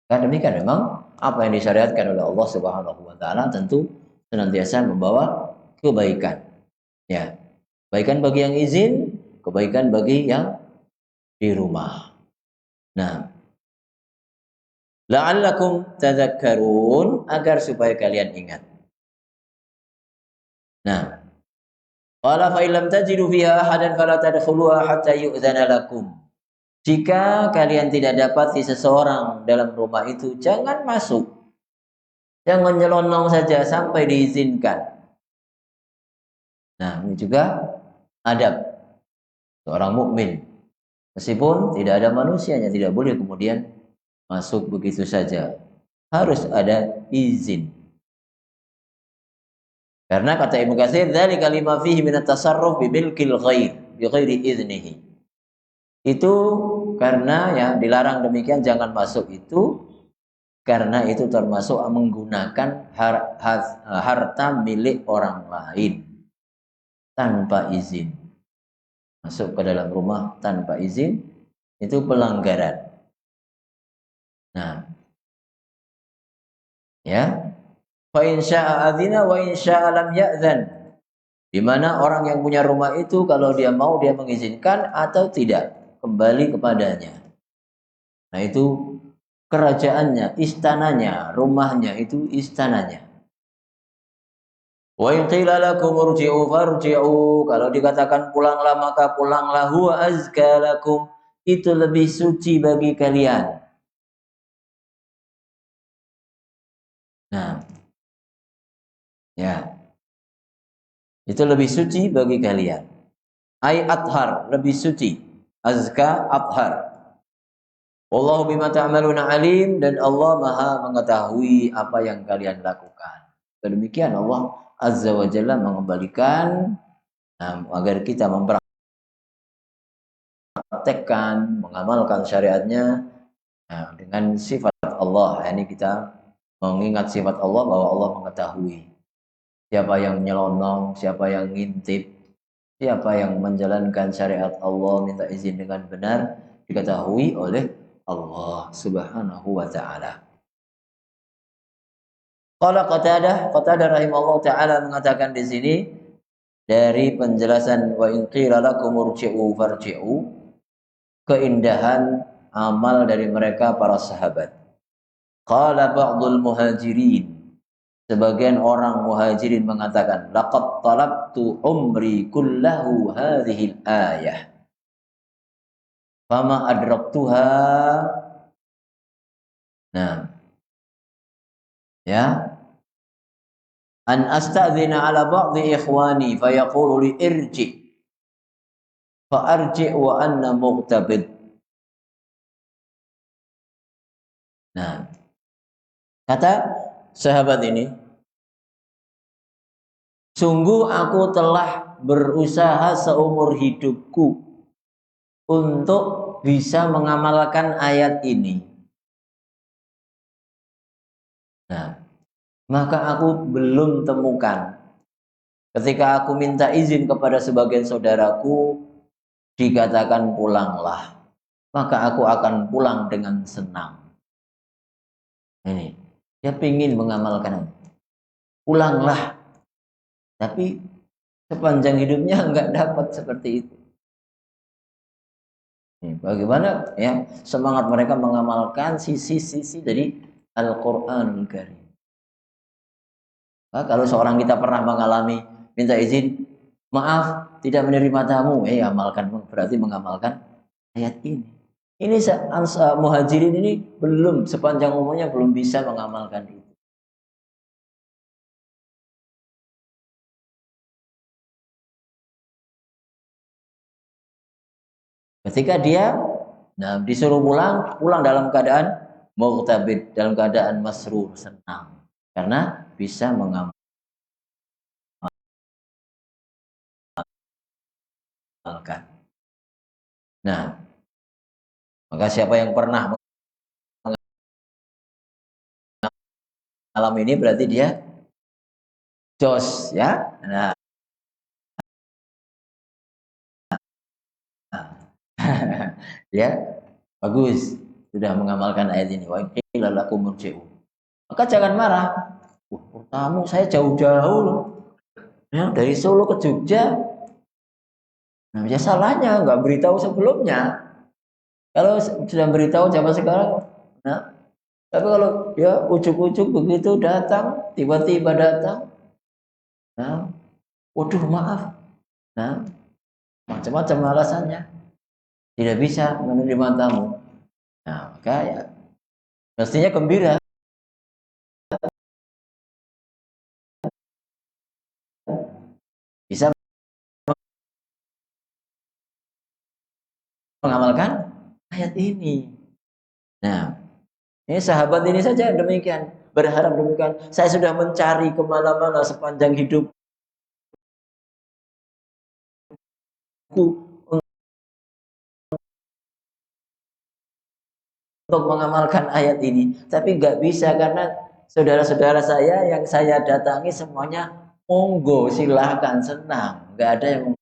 kan demikian memang apa yang disyariatkan oleh Allah Subhanahu wa taala tentu senantiasa membawa kebaikan. Ya. Kebaikan bagi yang izin, kebaikan bagi yang di rumah. Nah, la'allakum tadhakkarun, agar supaya kalian ingat. Nah, qala fa illam tajidu fiha ahadan fala tadkhuluha hatta yu'dzana lakum. Jika kalian tidak dapati seseorang dalam rumah itu, jangan masuk. Jangan nyelonong saja sampai diizinkan. Nah, ini juga adab seorang mukmin. Meskipun tidak ada manusianya, tidak boleh kemudian masuk begitu saja. Harus ada izin. Karena kata Ibnu Katsir, dzalika lima fihi min at-tasarruf bi milkil ghair bi ghairi idznihi. Itu karena ya dilarang demikian, jangan masuk itu karena itu termasuk menggunakan harta milik orang lain tanpa izin. Masuk ke dalam rumah tanpa izin itu pelanggaran. Nah, ya. Fa in syaa'a adzina wa in syaa'a lam ya'dzan. Di mana orang yang punya rumah itu kalau dia mau dia mengizinkan atau tidak, kembali kepadanya. Nah, itu kerajaannya, istananya, rumahnya itu istananya. Wa in qila lakum urji'u farji'u, kalau dikatakan pulanglah maka pulanglah, huwa azka lakum, itu lebih suci bagi kalian. Nah, ya. Itu lebih suci bagi kalian. Ai athhar, lebih suci. Azka, athhar. Wallahu bima ta'maluna alim, dan Allah Maha mengetahui apa yang kalian lakukan. Demikian Allah Azza wa Jalla mengembalikan agar kita mempraktekkan, mengamalkan syariatnya dengan sifat Allah. Ini kita mengingat sifat Allah bahwa Allah mengetahui siapa yang nyelonong, siapa yang ngintip, siapa yang menjalankan syariat Allah, minta izin dengan benar, diketahui oleh Allah Subhanahu wa taala. Qala Qatadah rahimahullah taala mengatakan di sini dari penjelasan wa in qila lakum urji'u farji'u, keindahan amal dari mereka para sahabat. Qala ba'dul muhajirin, sebagian orang muhajirin mengatakan, laqad talabtu umri kullahu hadhil ayah fama adraktuha. Nah, ya, an asta'dzina ala ba'dhi ikhwani fayaqulu li irji fa arji wa anna muqtabid. Nah, kata sahabat ini, sungguh aku telah berusaha seumur hidupku untuk bisa mengamalkan ayat ini. Nah, maka aku belum temukan. Ketika aku minta izin kepada sebagian saudaraku, dikatakan pulanglah, maka aku akan pulang dengan senang. Ini, dia ingin mengamalkan. Pulanglah. Tapi sepanjang hidupnya enggak dapat seperti itu. Bagaimana ya semangat mereka mengamalkan sisi-sisi dari Al-Qur'anul Karim. Nah, kalau seorang kita pernah mengalami minta izin, maaf tidak menerima tamu, amalkan, berarti mengamalkan ayat ini. Ini muhajirin ini belum sepanjang umurnya belum bisa mengamalkan itu. Ketika dia disuruh pulang dalam keadaan mughtabid, dalam keadaan masrur, senang karena bisa mengamalkan. Nah, maka siapa yang pernah mengalami ini berarti dia jos ya. Nah, ya bagus sudah mengamalkan ayat ini. Wa qila lakum murji'u. Maka jangan marah. Tamu saya jauh-jauh loh. Ya, dari Solo ke Jogja. Nah, ya salahnya nggak beritahu sebelumnya. Kalau sudah beritahu zaman sekarang, nah, tapi kalau ya ujuk-ujuk begitu datang, tiba-tiba datang, nah, waduh maaf, nah, macam-macam alasannya, tidak bisa menerima tamu. Nah, maka ya mestinya gembira. Bisa mengamalkan ayat ini. Nah, ini sahabat ini saja demikian, berharap demikian. Saya sudah mencari kemana-mana sepanjang hidupku untuk mengamalkan ayat ini, tapi nggak bisa karena saudara-saudara saya yang saya datangi semuanya monggo silahkan senang, nggak ada yang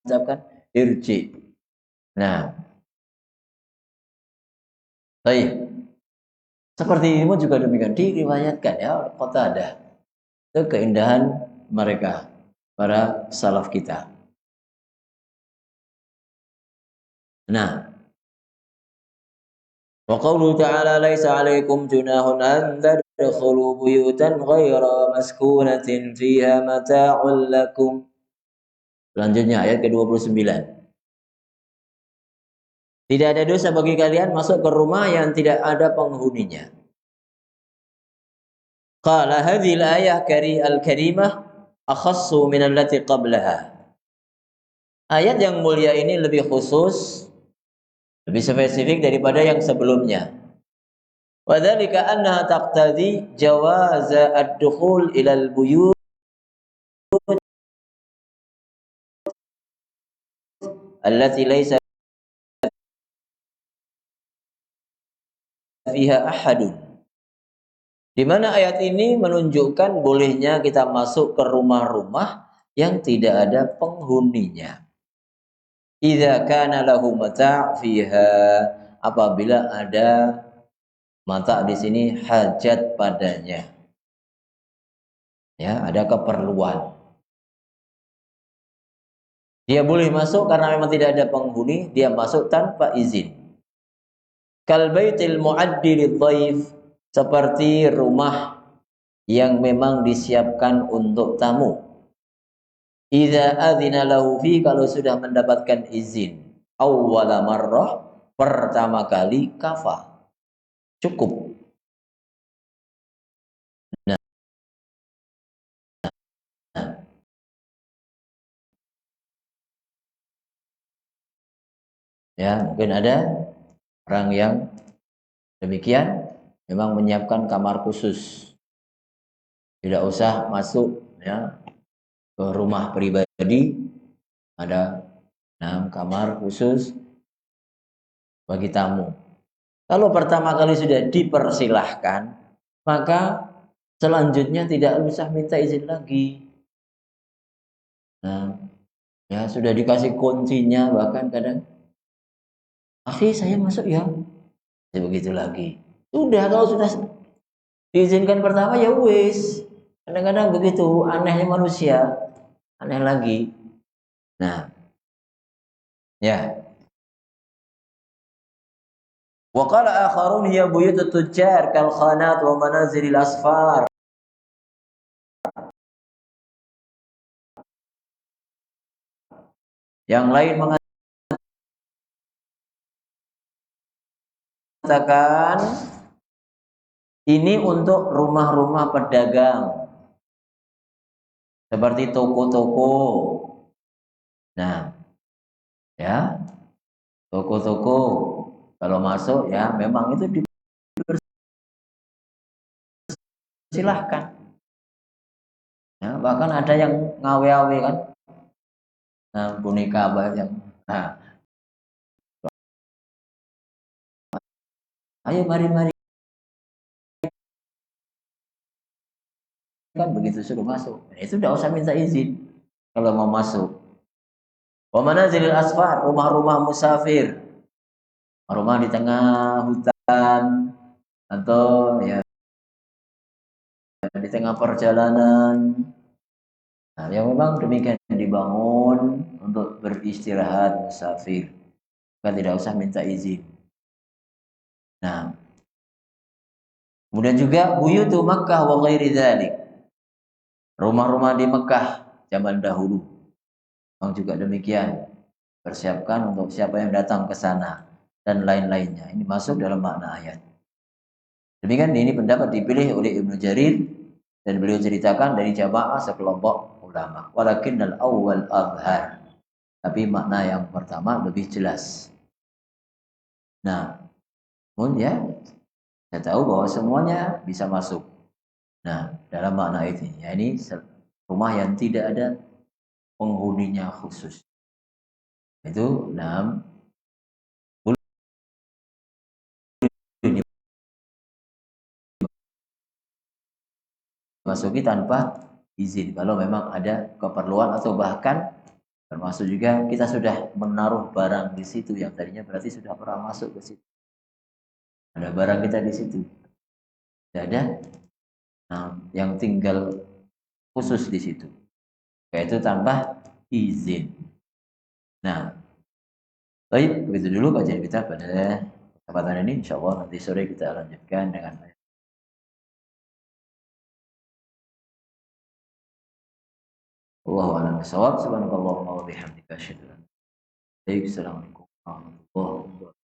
mengucapkan irji. Nah, baik. Seperti ini juga demikian diriwayatkan ya kota ada itu keindahan mereka para salaf kita. Nah, wa qawluhu ta'ala laisa 'alaikum junahun an tadkhulu buyutan ghaira maskunatin fiha mata'un lakum. Selanjutnya ayat ke-29. Tidak ada dosa bagi kalian masuk ke rumah yang tidak ada penghuninya. Qala hadhil ayah al-karimah akhassu min allati qablaha. Ayat yang mulia ini lebih khusus, lebih spesifik daripada yang sebelumnya. Wa dzalika annaha taqtadi jawaza ad-dukhul ila al-buyut allati laysa fiha ahadun. Di mana ayat ini menunjukkan bolehnya kita masuk ke rumah-rumah yang tidak ada penghuninya. Idza kana lahu mata' fiha, apabila ada mata' di sini hajat padanya. Ya, ada keperluan. Dia boleh masuk karena memang tidak ada penghuni, dia masuk tanpa izin. Kal baitil mu'addi lidhaif, seperti rumah yang memang disiapkan untuk tamu. Idza adzina lahu fi, kalau sudah mendapatkan izin. Awwala marrah, pertama kali kafa. Cukup. Nah, ya, mungkin ada orang yang demikian memang menyiapkan kamar khusus. Tidak usah masuk ya ke rumah pribadi, ada kamar khusus bagi tamu. Kalau pertama kali sudah dipersilahkan, maka selanjutnya tidak usah minta izin lagi. Nah, ya sudah dikasih kuncinya, bahkan kadang, akhi saya masuk ya, begitu lagi. Sudah, kalau sudah diizinkan pertama ya wis. Kadang-kadang begitu, anehnya manusia, aneh lagi. Nah, ya. Wa qala akharun hiya buyutut tujjar kal khanat wa manazilil asfar. Yang lain mengatakan ini untuk rumah-rumah pedagang seperti toko-toko. Nah, ya, toko-toko kalau masuk ya memang itu dipersilahkan. Ya, bahkan ada yang ngawe-awe kan, nah, boneka yang, nah, ayo mari-mari kan begitu suruh masuk. Nah, itu tidak usah minta izin kalau mau masuk. Wa manazilil asfar, rumah-rumah musafir, rumah di tengah hutan atau ya di tengah perjalanan. Nah, yang memang demikian dibangun untuk beristirahat musafir, kan tidak usah minta izin. Nah, kemudian juga buyutu Makkah wa ghairi dzalik. Rumah-rumah di Mekah zaman dahulu memang juga demikian. Persiapkan untuk siapa yang datang ke sana dan lain-lainnya. Ini masuk dalam makna ayat. Demikian ini pendapat dipilih oleh Ibnu Jarir dan beliau ceritakan dari jamaah sekelompok ulama. Walakinnal awwal azhar. Tapi makna yang pertama lebih jelas. Nah, pun ya saya tahu bahwa semuanya bisa masuk. Nah, dalam makna ini, ya ini rumah yang tidak ada penghuninya khusus. Itu boleh dimasuki tanpa izin kalau memang ada keperluan atau bahkan termasuk juga kita sudah menaruh barang di situ yang tadinya berarti sudah pernah masuk ke situ. Ada barang kita di situ. Tidak ada yang tinggal khusus di situ. Yaitu tanpa izin. Nah, baik, begitu dulu kajian kita pada kesempatan ini. Insya Allah nanti sore kita lanjutkan dengan Allahu a'lam bishawab. Subhanakallahumma wa bihamdika asyhadu an la ilaha illa anta astaghfiruka wa atubu ilaik. Assalamualaikum warahmatullahi wabarakatuh.